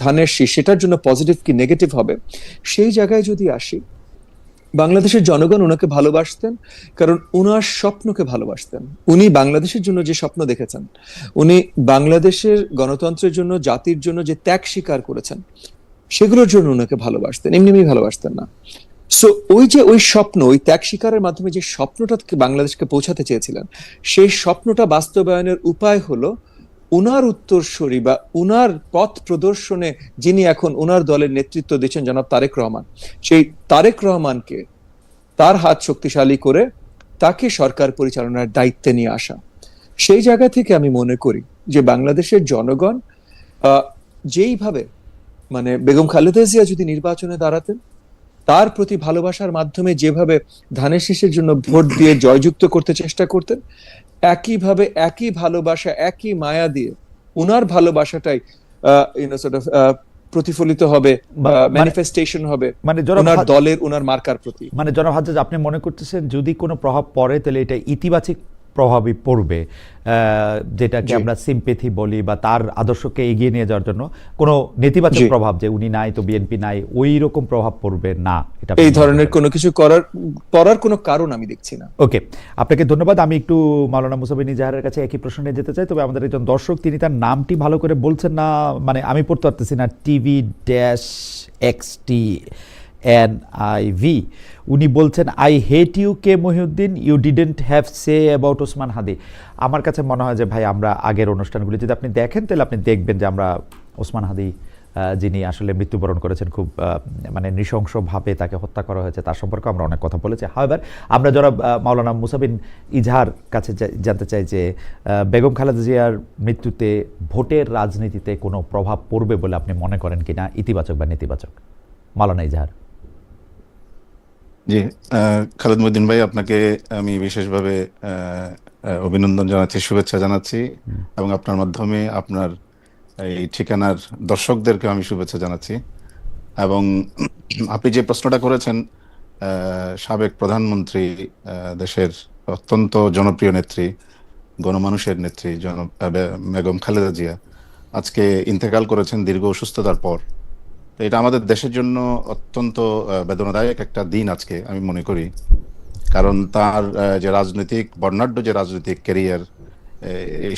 ধানের শীষ সেটার জন্য পজিটিভ কি নেগেটিভ হবে, সেই জায়গায় যদি আসি, বাংলাদেশের জনগণ ওনাকে ভালোবাসতেন কারণ উনার স্বপ্নকে ভালোবাসতেন। উনি বাংলাদেশের জন্য যে স্বপ্ন দেখেছেন, উনি বাংলাদেশের গণতন্ত্রের জন্য, জাতির জন্য যে ত্যাগ স্বীকার করেছেন, সেগুলোর জন্য ওনাকে ভালোবাসতেন, এমনি এমনি ভালোবাসতেন না। সো ওই যে ওই স্বপ্ন, ওই ত্যাগ স্বীকারের মাধ্যমে যে স্বপ্নটা বাংলাদেশকে পৌঁছাতে চেয়েছিলেন, সেই স্বপ্নটা বাস্তবায়নের উপায় হলো উনার উত্তরসূরি বা উনার পথ প্রদর্শনে যিনি এখন উনার দলের নেতৃত্ব দিচ্ছেন, জনাব তারেক রহমান, সেই তারেক রহমানকে তার হাত শক্তিশালী করে তাকে সরকার পরিচালনার দায়িত্বে নিয়ে আসা। সেই জায়গা থেকে আমি মনে করি যে বাংলাদেশের জনগণ যেইভাবে, মানে বেগম খালেদা জিয়া যদি নির্বাচনে দাঁড়াতেন, তার প্রতি ভালোবাসার মাধ্যমে যেভাবে ধানের শীষের জন্য ভোট দিয়ে জয়যুক্ত করতে চেষ্টা করতেন, একইভাবে একই ভালোবাসা, একই মায়া দিয়ে উনার ভালোবাসাটাই প্রতিফলিত হবে, ম্যানিফেস্টেশন হবে মানে ওনার দলের, ওনার মার্কার প্রতি। মানে জনাব হাজ্জাজ, আপনি মনে করতেছেন যদি কোনো প্রভাব পড়ে তাহলে এটা ইতিবাচক প্রভাবই পড়বে, যেটাকে আমরা সিম্পেথি বলি, বা তার আদর্শকে এগিয়ে নিয়ে যাওয়ার জন্য কোনো নেতিবাচক প্রভাব, যে উনি নাই তো বিএনপি নাই, ওই রকম প্রভাব পড়বে না, এটা এই ধরনের কোনো কিছু করার কোনো কারণ আমি দেখছি না। ওকে, আপনাকে ধন্যবাদ। আমি একটু মাওলানা মুসা বিন ইজাহারের কাছে একই প্রশ্ন নিয়ে যেতে চাই, তবে আমাদের একজন দর্শক, তিনি তার নামটি ভালো করে বলছেন না, মানে আমি পড়তে পারতেছি না, TV-XTNIV, উনি বলছেন, আই হেট ইউ কে Mohiuddin, you didn't have say about Osman Hadi. আমার কাছে মনে হয় যে ভাই, আমরা আগের অনুষ্ঠানগুলি যদি আপনি দেখেন তাহলে আপনি দেখবেন যে আমরা ওসমান হাদি, যিনি আসলে মৃত্যুবরণ করেছেন, খুব মানে নৃশংসভাবে তাকে হত্যা করা হয়েছে, তার সম্পর্কে আমরা অনেক কথা বলেছি। হাওয়েভার, আমরা যারা মাওলানা মুসা বিন ইজহার কাছে জানতে চাই যে বেগম খালেদা জিয়ার মৃত্যুতে ভোটের রাজনীতিতে কোনো প্রভাব পড়বে বলে আপনি মনে করেন কিনা, ইতিবাচক বা নেতিবাচক? মাওলানা ইজহার। জি, খালেদ মহিউদ্দিন ভাই, আপনাকে আমি বিশেষভাবে অভিনন্দন জানাচ্ছি, শুভেচ্ছা জানাচ্ছি, এবং আপনার মাধ্যমে আপনার এই ঠিকানার দর্শকদেরকে আমি শুভেচ্ছা জানাচ্ছি। এবং আপনি যে প্রশ্নটা করেছেন, সাবেক প্রধানমন্ত্রী, দেশের অত্যন্ত জনপ্রিয় নেত্রী, গণমানুষের নেত্রী বেগম খালেদা জিয়া আজকে ইন্তেকাল করেছেন দীর্ঘ অসুস্থতার পর। তো এটা আমাদের দেশের জন্য অত্যন্ত বেদনাদায়ক একটা দিন আজকে আমি মনে করি, কারণ তার যে রাজনৈতিক বর্ণাঢ্য যে রাজনৈতিক ক্যারিয়ার,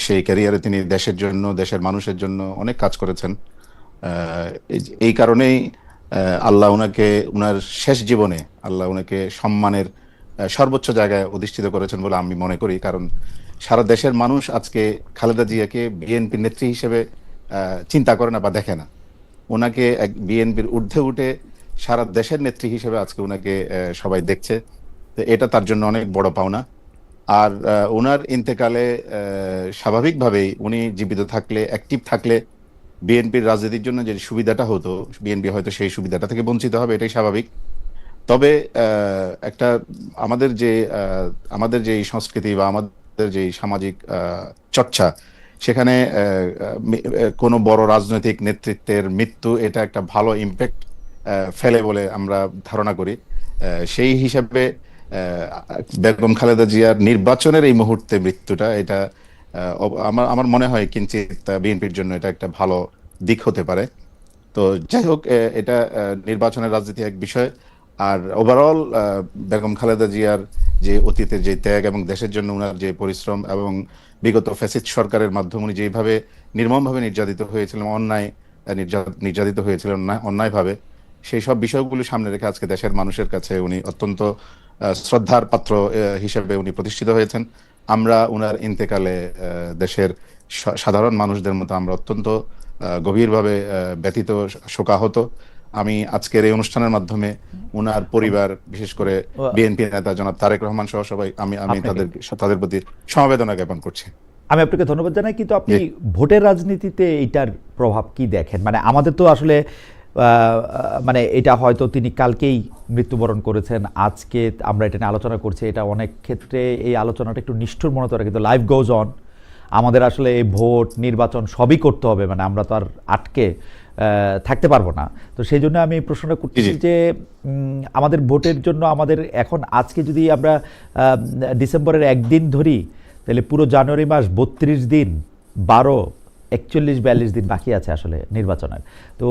সেই ক্যারিয়ারে তিনি দেশের জন্য, দেশের মানুষের জন্য অনেক কাজ করেছেন। এই কারণেই আল্লাহ ওনাকে, ওনার শেষ জীবনে আল্লাহ ওনাকে সম্মানের সর্বোচ্চ জায়গায় অধিষ্ঠিত করেছেন বলে আমি মনে করি। কারণ সারা দেশের মানুষ আজকে খালেদা জিয়াকে বিএনপি নেত্রী হিসেবে চিন্তা করে না বা দেখে না, ওনাকে এক বিএনপির ঊর্ধ্বে উঠে সারা দেশের নেত্রী হিসেবে আজকে ওনাকে সবাই দেখছে। তো এটা তার জন্য অনেক বড় পাওনা। আর ওনার ইন্তেকালে স্বাভাবিকভাবেই উনি জীবিত থাকলে, অ্যাক্টিভ থাকলে বিএনপির রাজনীতির জন্য যে সুবিধাটা হতো, বিএনপি হয়তো সেই সুবিধাটা থেকে বঞ্চিত হবে, এটাই স্বাভাবিক। তবে একটা আমাদের যে সংস্কৃতি বা আমাদের যে সামাজিক চর্চা, সেখানে কোনো বড় রাজনৈতিক নেতৃত্বের মৃত্যু এটা একটা ভালো ইম্প্যাক্ট ফেলে বলে আমরা ধারণা করি। সেই হিসাবে বেগম খালেদা জিয়ার নির্বাচনের এই মুহূর্তে মৃত্যুটা, এটা আমার মনে হয় কিঞ্চিত বিএনপির জন্য এটা একটা ভালো দিক হতে পারে। তো যাই হোক, এটা নির্বাচনের রাজনীতি এক বিষয়। আর ওভারঅল বেগম খালেদা জিয়ার যে অতীতের যে ত্যাগ এবং দেশের জন্য ওনার যে পরিশ্রম, এবং বিগত ফ্যাসিস্ট সরকারের মাধ্যমে উনি যেভাবে নির্মমভাবে নির্যাতিত হয়েছিলেন অন্যায়ভাবে, সেই সব বিষয়গুলো সামনে রেখে আজকে দেশের মানুষের কাছে উনি অত্যন্ত শ্রদ্ধার পাত্র হিসেবে উনি প্রতিষ্ঠিত হয়েছেন। আমরা উনার ইন্তেকালে দেশের সাধারণ মানুষদের মতো আমরা অত্যন্ত গভীরভাবে ব্যথিত, শোকাহত। আমি আজকের এই অনুষ্ঠানের মাধ্যমে উনার পরিবার, বিশেষ করে বিএনপি নেতা জনাব তারেক রহমান সহ সবাই, আমি তাদের প্রতি সমবেদনা জ্ঞাপন করছি। আমি আপনাকে ধন্যবাদ জানাই। কিন্তু আপনি ভোটের রাজনীতিতে এটার প্রভাব কি দেখেন? মানে আমাদের তো আসলে মানে এটা হয়তো তিনি কালকেই মৃত্যুবরণ করেছেন, আজকে আমরা এটা নিয়ে আলোচনা করছি, এটা অনেক ক্ষেত্রে এই আলোচনাটা একটু নিষ্ঠুর মনে করে, কিন্তু লাইফ গোজ অন। আমাদের আসলে এই ভোট, নির্বাচন সবই করতে হবে, মানে আমরা তো আর আটকে থাকতে পারবো না। তো সেই জন্য আমি প্রশ্নটা করতেছি যে আমাদের ভোটের জন্য আমাদের এখন, আজকে যদি আমরা ডিসেম্বরের একদিন ধরি, তাহলে পুরো জানুয়ারি মাস 32 দিন, 12, 41-42 দিন বাকি আছে আসলে নির্বাচনের। তো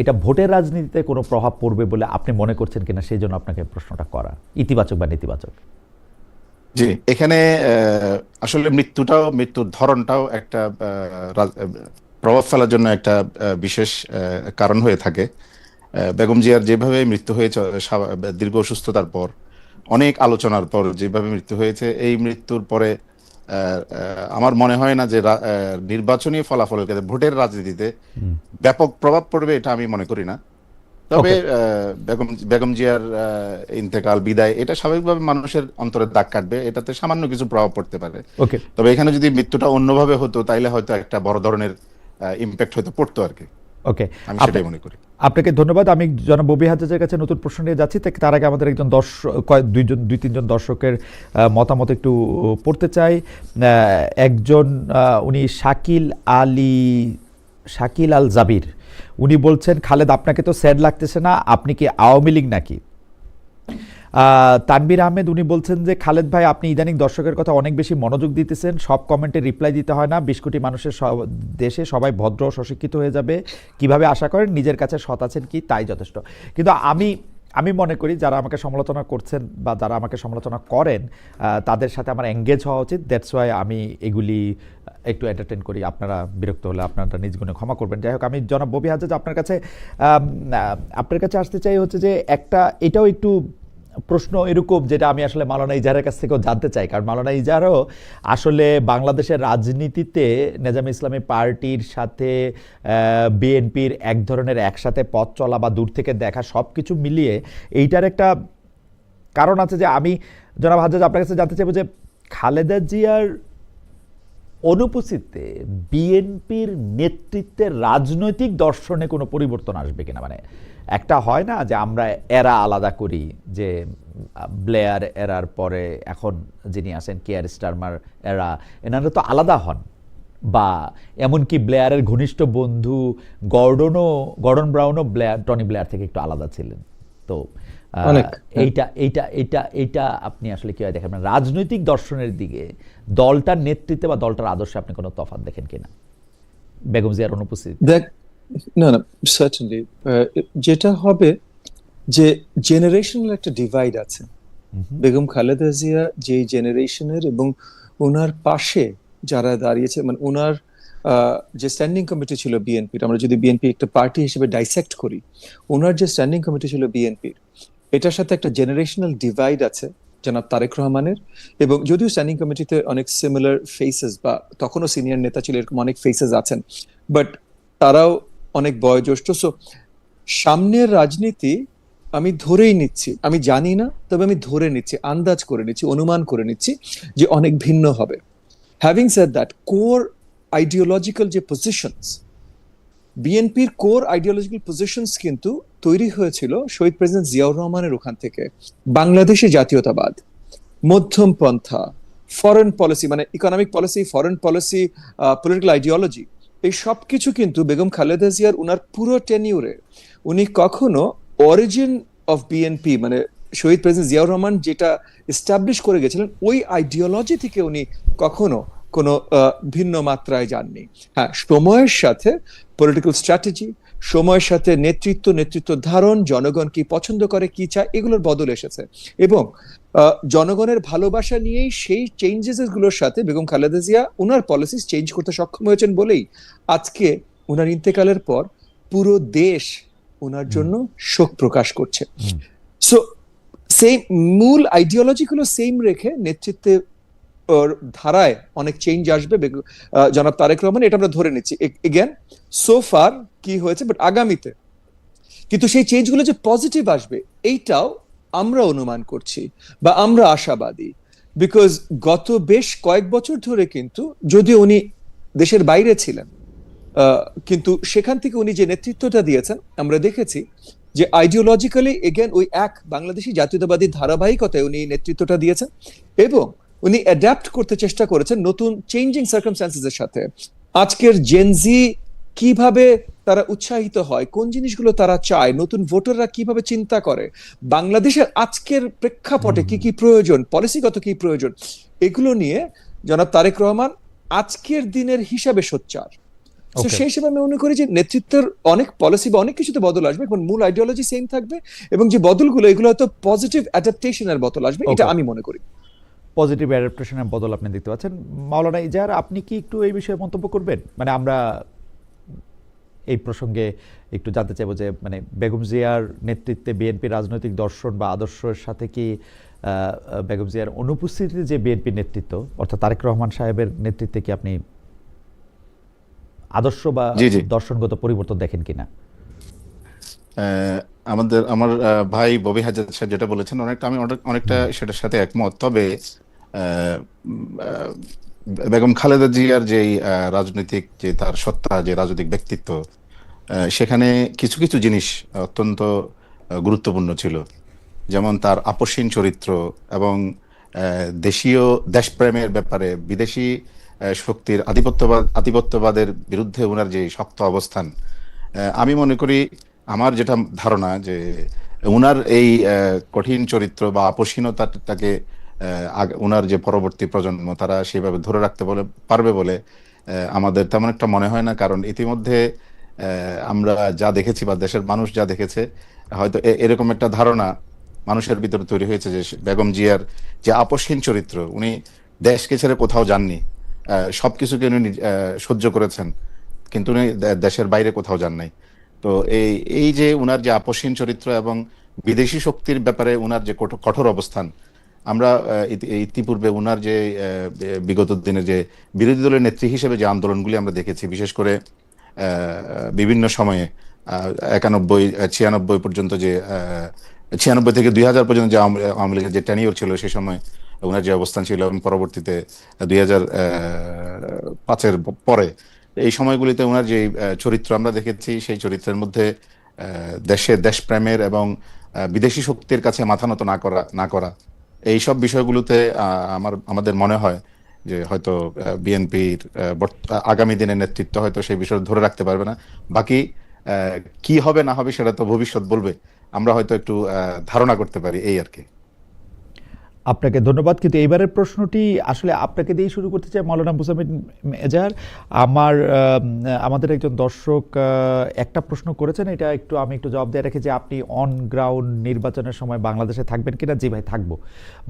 এটা ভোটের রাজনীতিতে কোনো প্রভাব পড়বে বলে আপনি মনে করছেন কিনা, সেই জন্য আপনাকে প্রশ্নটা করা, ইতিবাচক বা নেতিবাচক। জি, এখানে আসলে মৃত্যুর ধরনটাও একটা প্রভাব ফেলার জন্য একটা বিশেষ কারণ হয়ে থাকে। বেগম জিয়ার যেভাবে মৃত্যু হয়েছে দীর্ঘ অসুস্থতার পর, অনেক আলোচনার পর যেভাবে মৃত্যু হয়েছে, এই মৃত্যুর পরে আমার মনে হয় না যে নির্বাচনী ফলাফলের ক্ষেত্রে ভোটের রাজনীতিতে ব্যাপক প্রভাব পড়বে, এটা আমি মনে করি না। তবে ওকে, বেগম জিয়ার ইন্তেকাল, বিদায়, এটা স্বাভাবিকভাবে মানুষের অন্তরে দাগ কাটবে, এটাতে সামান্য কিছু প্রভাব পড়তে পারে। ওকে, তবে এখানে যদি মৃত্যুটা অন্যভাবে হতো তাইলে হয়তো একটা বড় ধরনের ইম্প্যাক্ট হয়তো পড়তো আর কি, ওকে। আমি আপনি, সেটাই মনে করি। আপনাকে ধন্যবাদ। আমি জনাব ববি হাজ্জাজের কাছে নতুন প্রশ্ন নিয়ে যাচ্ছি, তার আগে আমাদের একজন দুই তিনজন দর্শকের মতামত একটু পড়তে চাই। একজন উনি শাকিল আল জাবির, উনি বলছেন, খালেদ আপনাকে তো স্যাড লাগতেছে না, আপনি কি আওয়ামী লীগ নাকি? তানভীর আহমেদ, উনি বলছেন যে খালেদ ভাই, আপনি ইদানিং দর্শকের কথা অনেক বেশি মনোযোগ দিতেছেন, সব কমেন্টে রিপ্লাই দিতে হয় না, 20 কোটি মানুষের দেশে সবাই ভদ্র ও সশিক্ষিত হয়ে যাবে, কিভাবে আশা করেন? নিজের কাছে সৎ আছেন কি, তাই যথেষ্ট। কিন্তু আমি মনে করি যারা আমাকে সমালোচনা করছেন বা যারা আমাকে সমালোচনা করেন, তাদের সাথে আমার এঙ্গেজ হওয়া উচিত। দ্যাটস ওয়াই আমি এগুলি একটু এন্টারটেন করি। আপনারা বিরক্ত হলে আপনারা নিজ গুণে ক্ষমা করবেন। যাই হোক, আমি জনাব ববি হাজ্জাজ আপনার কাছে আসতে চাই হচ্ছে যে এটাও একটু প্রশ্ন এরকম, যেটা আমি আসলে মাওলানা ইজাহারের কাছ থেকেও জানতে চাই, কারণ মাওলানা ইজাহারও আসলে বাংলাদেশের রাজনীতিতে নেজামে ইসলামী পার্টির সাথে বিএনপির এক ধরনের একসাথে পথ চলা বা দূর থেকে দেখা সব কিছু মিলিয়ে এইটার একটা কারণ আছে। যে আমি জনাব হাজ্জাজ আপনার কাছে জানতে চাইবো যে খালেদা জিয়ার অনুপস্থিতিতে বিএনপির নেতৃত্বের রাজনৈতিক দর্শনে কোনো পরিবর্তন আসবে কিনা। মানে একটা হয় না যে আমরা এরা আলাদা করি, যে ব্লেয়ার এরার পরে এখন যিনি আছেন কেয়ার স্টারমার এরা, এনারা তো আলাদা হন, বা এমনকি ব্লেয়ারের ঘনিষ্ঠ বন্ধু গর্ডন ব্রাউনও টনি ব্লেয়ার থেকে একটু আলাদা ছিলেন। তো অনেক, হ্যাঁ। এইটা আপনি আসলে কিভাবে দেখেন? মানে রাজনৈতিক দর্শনের দিকে দলটার নেতৃত্বে বা দলটার আদর্শে আপনি কোনো তফাৎ দেখেন কিনা বেগম জিয়ার অনুপস্থিতি? দেখ, না না, সার্টেনলি যেটা হবে যে জেনারেশনাল একটা ডিভাইড আছে। বেগম খালেদা জিয়া যে জেনারেশনের, এবং ওনার পাশে যারা দাঁড়িয়েছে, মানে ওনার যে স্ট্যান্ডিং কমিটি ছিল বিএনপির, আমরা যদি বিএনপি একটা পার্টি হিসেবে ডাইসেক্ট করি, ওনার যে স্ট্যান্ডিং কমিটি ছিল বিএনপির, এটার সাথে একটা জেনারেশনাল ডিভাইড আছে জনাব তারেক রহমানের। এবং যদিও স্ট্যান্ডিং কমিটিতে অনেক সিমিলার ফেসেস, বা তখনও সিনিয়র নেতা ছিল, এরকম অনেক ফেসেস আছেন, বাট তারাও অনেক বয়োজ্যেষ্ঠ। সো সামনের রাজনীতি আমি ধরেই নিচ্ছি, আমি জানি না, তবে আমি ধরে নিচ্ছি, আন্দাজ করে নিচ্ছি, অনুমান করে নিচ্ছি যে অনেক ভিন্ন হবে। Having said that, core ideological যে পজিশনস, বিএনপির কোর আইডিওলজিক্যাল পজিশনস কিন্তু তৈরি হয়েছিল শহীদ প্রেসিডেন্ট জিয়াউর রহমানের ওখান থেকে। বাংলাদেশে জাতীয়তাবাদ, মধ্যম পন্থা, ফরেন পলিসি, মানে economic policy, foreign policy, political ideology, এই সব কিছু কিন্তু বেগম খালেদা জিয়ার উনার পুরো টেনিউরে উনি কখনো অরিজিন অফ বিএনপি, মানে শহীদ প্রেসিডেন্ট জিয়াউর রহমান যেটা এস্টাবলিশ করে গেছিলেন, ওই আইডিওলজি থেকে উনি কখনো কোনো ভিন্ন মাত্রায় যাননি। হ্যাঁ, সময়ের সাথে পলিটিক্যাল স্ট্র্যাটেজি, সময়ের সাথে নেতৃত্ব ধারণ, জনগণ কি পছন্দ করে, কি চায়, এগুলোর বদল এসেছে। এবং জনগণের ভালোবাসা নিয়েই সেই চেঞ্জেস গুলোর সাথে বেগম খালেদা জিয়া উনার পলিসি চেঞ্জ করতে সক্ষম হয়েছেন বলেই আজকে উনার ইন্তেকালের পর পুরো দেশ ওনার জন্য শোক প্রকাশ করছে। সো সেম মূল আইডিওলজি গুলো সেম রেখে নেতৃত্বে ধারায় অনেক চেঞ্জ আসবে জনাব তারেক রহমান, এটা আমরা ধরে নিচ্ছি। এগেন, সো ফার কি হয়েছে, বাট আগামীতে কিন্তু সেই চেঞ্জ গুলো যে পজিটিভ আসবে, এইটাও আমরা অনুমান করছি বা আমরা আশাবাদী। বিকজ গত বেশ কয়েক বছর ধরে কিন্তু, যদিও উনি দেশের বাইরে ছিলেন, কিন্তু সেখান থেকে উনি যে নেতৃত্বটা দিয়েছেন, আমরা দেখেছি যে আইডিওলজিক্যালি এগেন ওই এক বাংলাদেশি জাতীয়তাবাদী ধারাবাহিকতায় উনি নেতৃত্বটা দিয়েছেন, এবং উনি অ্যাডাপ্ট করতে চেষ্টা করেছেন নতুন চেঞ্জিং সার্কামস্ট্যান্সেস এর সাথে। আজকের জেনজি কিভাবে তারা উৎসাহিত হয়, কোন জিনিসগুলো তারা চায়, নতুন ভোটাররা কিভাবে চিন্তা করে, বাংলাদেশের আজকের প্রেক্ষাপটে কি কি প্রয়োজন, পলিসিগত কি প্রয়োজন, এগুলো নিয়ে জনাব তারেক রহমান আজকের দিনের হিসাবে সোচ্চার। তো ওকে, সেই হিসেবে আমি মনে করি যে নেতৃত্বের অনেক পলিসি বা অনেক কিছুতে বদল আসবে, এবং মূল আইডিওলজি সেম থাকবে, এবং যে বদলগুলো এগুলো হয়তো পজিটিভ অ্যাডাপ্টেশনের বদল আসবে, এটা ওকে। আমি মনে করি। পজিটিভ অ্যাডাপ্টেশনের বদল আপনি দেখতে পাচ্ছেন। মাওলানা ইজাহার, আপনি কি একটু এই বিষয়ে মন্তব্য করবেন? মানে আমরা এই প্রসঙ্গে একটু জানতে চাইবো যে মানে বেগম জিয়ার নেতৃত্বে বিএনপি রাজনৈতিক দর্শন বা আদর্শের সাথে কি বেগম জিয়ার অনুপস্থিতিতে যে বিএনপি নেতৃত্ব অর্থাৎ তারেক রহমান সাহেবের নেতৃত্বে কি আপনি আদর্শ বা জি জি। দর্শনগত পরিবর্তন দেখেন কিনা? আমার ভাই ববি হাজার সাহেব যেটা বলেছেন, অনেকটা সেটার সাথে একমত। তবে আহ, উম, আহ, বেগম খালেদা জিয়ার যে রাজনৈতিক যে তার সত্তা, যে রাজনৈতিক ব্যক্তিত্ব, সেখানে কিছু কিছু জিনিস অত্যন্ত গুরুত্বপূর্ণ ছিল। যেমন তার আপসহীন চরিত্র এবং দেশীয় দেশপ্রেমের ব্যাপারে বিদেশি শক্তির আধিপত্যবাদের বিরুদ্ধে ওনার যে শক্ত অবস্থান। আমি মনে করি, আমার যেটা ধারণা, যে উনার এই কঠিন চরিত্র বা আপসহীনতাটাকে উনার যে পরবর্তী প্রজন্ম তারা সেভাবে ধরে রাখতে পারবে বলে আমাদের তেমন একটা মনে হয় না। কারণ ইতিমধ্যে আমরা যা দেখেছি বা দেশের মানুষ যা দেখেছে, হয়তো এরকম একটা ধারণা মানুষের ভিতরে তৈরি হয়েছে যে বেগম জিয়ার যে আপসহীন চরিত্র, উনি দেশকে ছেড়ে কোথাও যাননি, সবকিছুকে উনি সহ্য করেছেন, কিন্তু উনি দেশের বাইরে কোথাও যান নাই। তো এই এই যে উনার যে আপসহীন চরিত্র এবং বিদেশি শক্তির ব্যাপারে উনার যে কঠোর অবস্থান, আমরা ইতিপূর্বে উনার যে বিগত দিনে যে বিরোধী দলের নেত্রী হিসেবে যে আন্দোলনগুলি আমরা দেখেছি, বিশেষ করে বিভিন্ন সময়ে 91 96 পর্যন্ত যে 96 থেকে 2000 পর্যন্ত যে আওয়ামী লীগের যে টেনিওর ছিল, সেই সময় ওনার যে অবস্থান ছিল, এবং পরবর্তীতে 2005-এর পরে এই সময়গুলিতে ওনার যে চরিত্র আমরা দেখেছি, সেই চরিত্রের মধ্যে দেশপ্রেমের এবং বিদেশি শক্তির কাছে মাথা নত না করা এইসব বিষয়গুলোতে আমাদের মনে হয় যে হয়তো বিএনপির আগামী দিনের নেতৃত্ব হয়তো সেই বিষয় ধরে রাখতে পারবে না। বাকি কি হবে না হবে সেটা তো ভবিষ্যৎ বলবে, আমরা হয়তো একটু ধারণা করতে পারি, এই আর কি। আপনাকে ধন্যবাদ। কিন্তু এইবারের প্রশ্নটি আসলে আপনাকে দিয়েই শুরু করতে চাই, মাওলানা মুসামিন এজাহার। আমাদের একজন দর্শক একটা প্রশ্ন করেছেন, এটা আমি একটু জবাব দিয়ে রাখি যে আপনি অন গ্রাউন্ড নির্বাচনের সময় বাংলাদেশে থাকবেন কিনা? জি ভাই, থাকবো।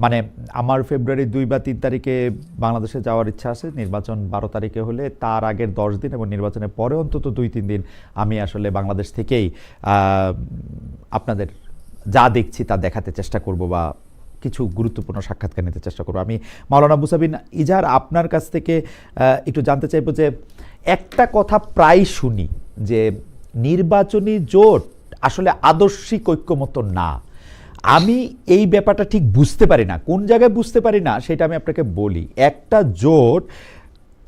মানে আমার ফেব্রুয়ারি 2 বা 3 তারিখে বাংলাদেশে যাওয়ার ইচ্ছা আছে। নির্বাচন 12 তারিখে হলে তার আগের 10 দিন এবং নির্বাচনের পরে অন্তত 2-3 দিন আমি আসলে বাংলাদেশ থেকেই আপনাদের যা দেখছি তা দেখাতে চেষ্টা করব বা কিছু গুরুত্বপূর্ণ সাক্ষাৎকার নিতে চেষ্টা করবো। আমি মাওলানা মুসাবিন ইজাহার, আপনার কাছ থেকে একটু জানতে চাইবো যে একটা কথা প্রায় শুনি যে নির্বাচনী জোট আসলে আদর্শিক ঐক্যমত না। আমি এই ব্যাপারটা ঠিক বুঝতে পারি না, কোন জায়গায় বুঝতে পারি না সেটা আমি আপনাকে বলি। একটা জোট,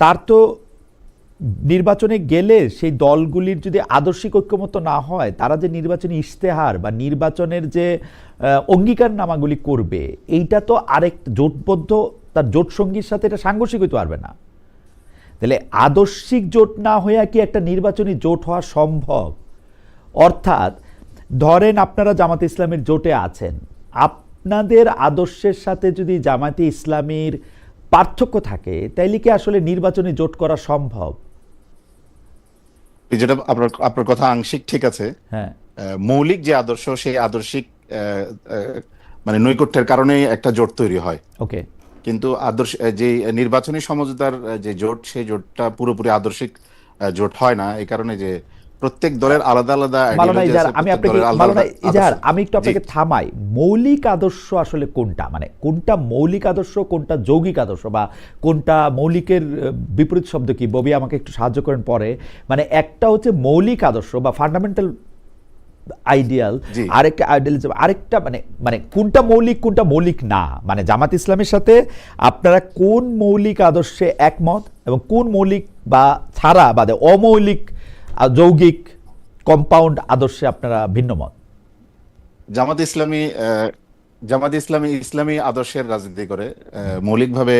তার তো নির্বাচনে গেলে সেই দলগুলির যদি আদর্শিক ঐক্যমত না হয়, তারা যে নির্বাচনী ইশতেহার বা নির্বাচনের যে অঙ্গীকারনামাগুলি করবে, এইটা তো আরেক জোটবদ্ধ তার জোট সঙ্গীর সাথে এটা সাংঘর্ষিক হইতে পারবে না। তাহলে আদর্শিক জোট না হয়ে কি একটা নির্বাচনী জোট হওয়া সম্ভব? অর্থাৎ ধরেন আপনারা জামাতে ইসলামের জোটে আছেন, আপনাদের আদর্শের সাথে যদি জামাতে ইসলামীর পার্থক্য থাকে, তাইলে কি আসলে নির্বাচনী জোট করা সম্ভব? যেটা আপনার কথা আংশিক ঠিক আছে। হ্যাঁ, মৌলিক যে আদর্শ, সেই আদর্শিক মানে নৈকট্যের কারণেই একটা জোট তৈরি হয়। ওকে। কিন্তু আদর্শ যে নির্বাচনী সমঝোতার যে জোট, সেই জোটটা পুরোপুরি আদর্শিক জোট হয় না। এই কারণে যে প্রত্যেক দলের আলাদা আলাদা মাওলানা আইডিওলজি ইজাহার, আছে, আমি প্রত্যেক আপনাকে দলের আলাদা মাওলানা আলাদা ইজাহার আদর্শ। আমি একটু জি। আপনাকে থামাই। মৌলিক আদর্শ আসলে কোনটা? মানে কোনটা মৌলিক আদর্শ, কোনটা যৌগিক আদর্শ, বা কোনটা মৌলিকের বিপরীত শব্দ কি? ববি আমাকে একটু সাহায্য করেন পরে। মানে একটা হচ্ছে মৌলিক আদর্শ বা ফান্ডামেন্টাল আইডিয়াল, জি। আরেকটা আইডিয়ালিজম, আরেকটা মানে মানে কোনটা মৌলিক কোনটা মৌলিক না। মানে জামাত ইসলামের সাথে আপনারা কোন মৌলিক আদর্শে একমত এবং কোন মৌলিক বা ছাড়া বাদে অমৌলিক যৌগিক কম্পাউন্ড আদর্শে আপনারা ভিন্ন মত? জামাত ইসলামী ইসলামী আদর্শের রাজনীতি করে। মৌলিকভাবে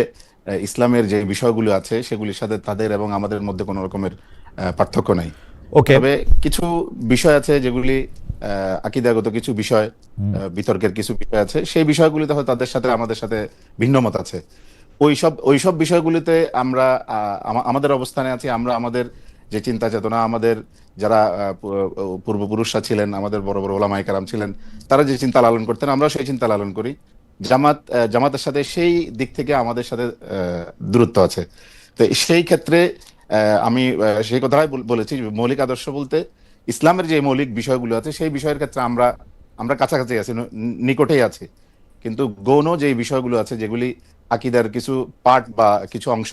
ইসলামের যে বিষয়গুলো আছে সেগুলির সাথে তাদের এবং আমাদের মধ্যে কোনো রকমের পার্থক্য নাই। ওকে। তবে কিছু বিষয় আছে যেগুলি আকীদাগত কিছু বিষয়, বিতর্কের কিছু বিষয় আছে, সেই বিষয়গুলিতে হয়তো তাদের সাথে আমাদের সাথে ভিন্ন মত আছে। ওইসব বিষয়গুলিতে আমরা আমাদের অবস্থানে আছি, আমরা আমাদের যে চিন্তা চেতনা আমাদের যারা পূর্বপুরুষরা ছিলেন, আমাদের বড় বড় ওলামায়ে কেরাম ছিলেন, তারা যে চিন্তা লালন করতেন, আমরাও সেই চিন্তা লালন করি। জামাতের সাথে সেই দিক থেকে আমাদের সাথে দূরত্ব আছে। তো সেই ক্ষেত্রে আমি সেই কথাই বলেছি, মৌলিক আদর্শ বলতে ইসলামের যে মৌলিক বিষয়গুলো আছে সেই বিষয়ের ক্ষেত্রে আমরা আমরা কাছাকাছি আছি, নিকটেই আছি। কিন্তু গৌণ যে বিষয়গুলো আছে, যেগুলি আকীদার কিছু পার্ট বা কিছু অংশ,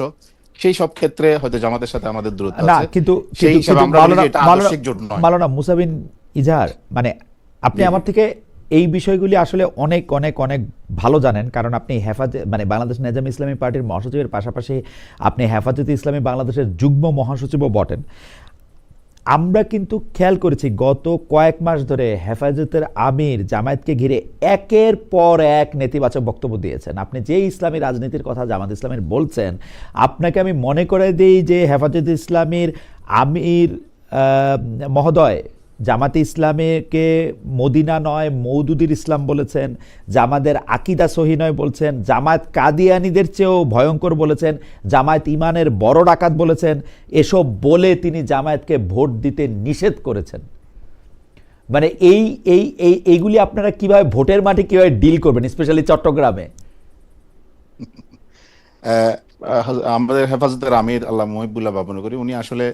সেই সব ক্ষেত্রে হয়তো জামাতের সাথে আমাদের দূরত্ব না, আছে। কিন্তু সেই হিসাবে আমরা বলি যে এটা আদর্শিক জোট নয়। মাওলানা মুসা বিন ইজহার, মানে আপনি আমার থেকে এই বিষয়গুলি আসলে অনেক অনেক অনেক ভালো জানেন, কারণ আপনি মানে বাংলাদেশ নেজাম ইসলামী পার্টির মহাসচিবের পাশাপাশি আপনি হেফাজতে ইসলামী বাংলাদেশের যুগ্ম মহাসচিবও বটেন। আমরা কিন্তু খেয়াল করেছি গত কয়েক মাস ধরে হেফাজতের আমির জামায়াতকে ঘিরে একের পর এক নেতিবাচক বক্তব্য দিয়েছেন। আপনি যে ইসলামী রাজনীতির কথা জামাত ইসলামের বলছেন, আপনাকে আমি মনে করে দিই যে হেফাজতে ইসলামীর আমির মহোদয় জামাতে ইসলামীকে মদিনা নয় মওদুদির ইসলাম বলেছেন, জামাতের আকিদা সহি নয় বলছেন, জামায়াত কাদিয়ানীদের চেয়েও ভয়ঙ্কর বলেছেন, জামায়াত ইমানের বড় ডাকাত বলেছেন। এসব বলে তিনি জামায়াতকে ভোট দিতে নিষেধ করেছেন। মানে এইগুলি আপনারা কিভাবে ভোটের মাঠে কিভাবে ডিল করবেন, স্পেশালি চট্টগ্রামে? আমাদের হেফাজতের আমির আল্লাহ মুহিবুল্লাহ বাবনগরী, উনি আসলে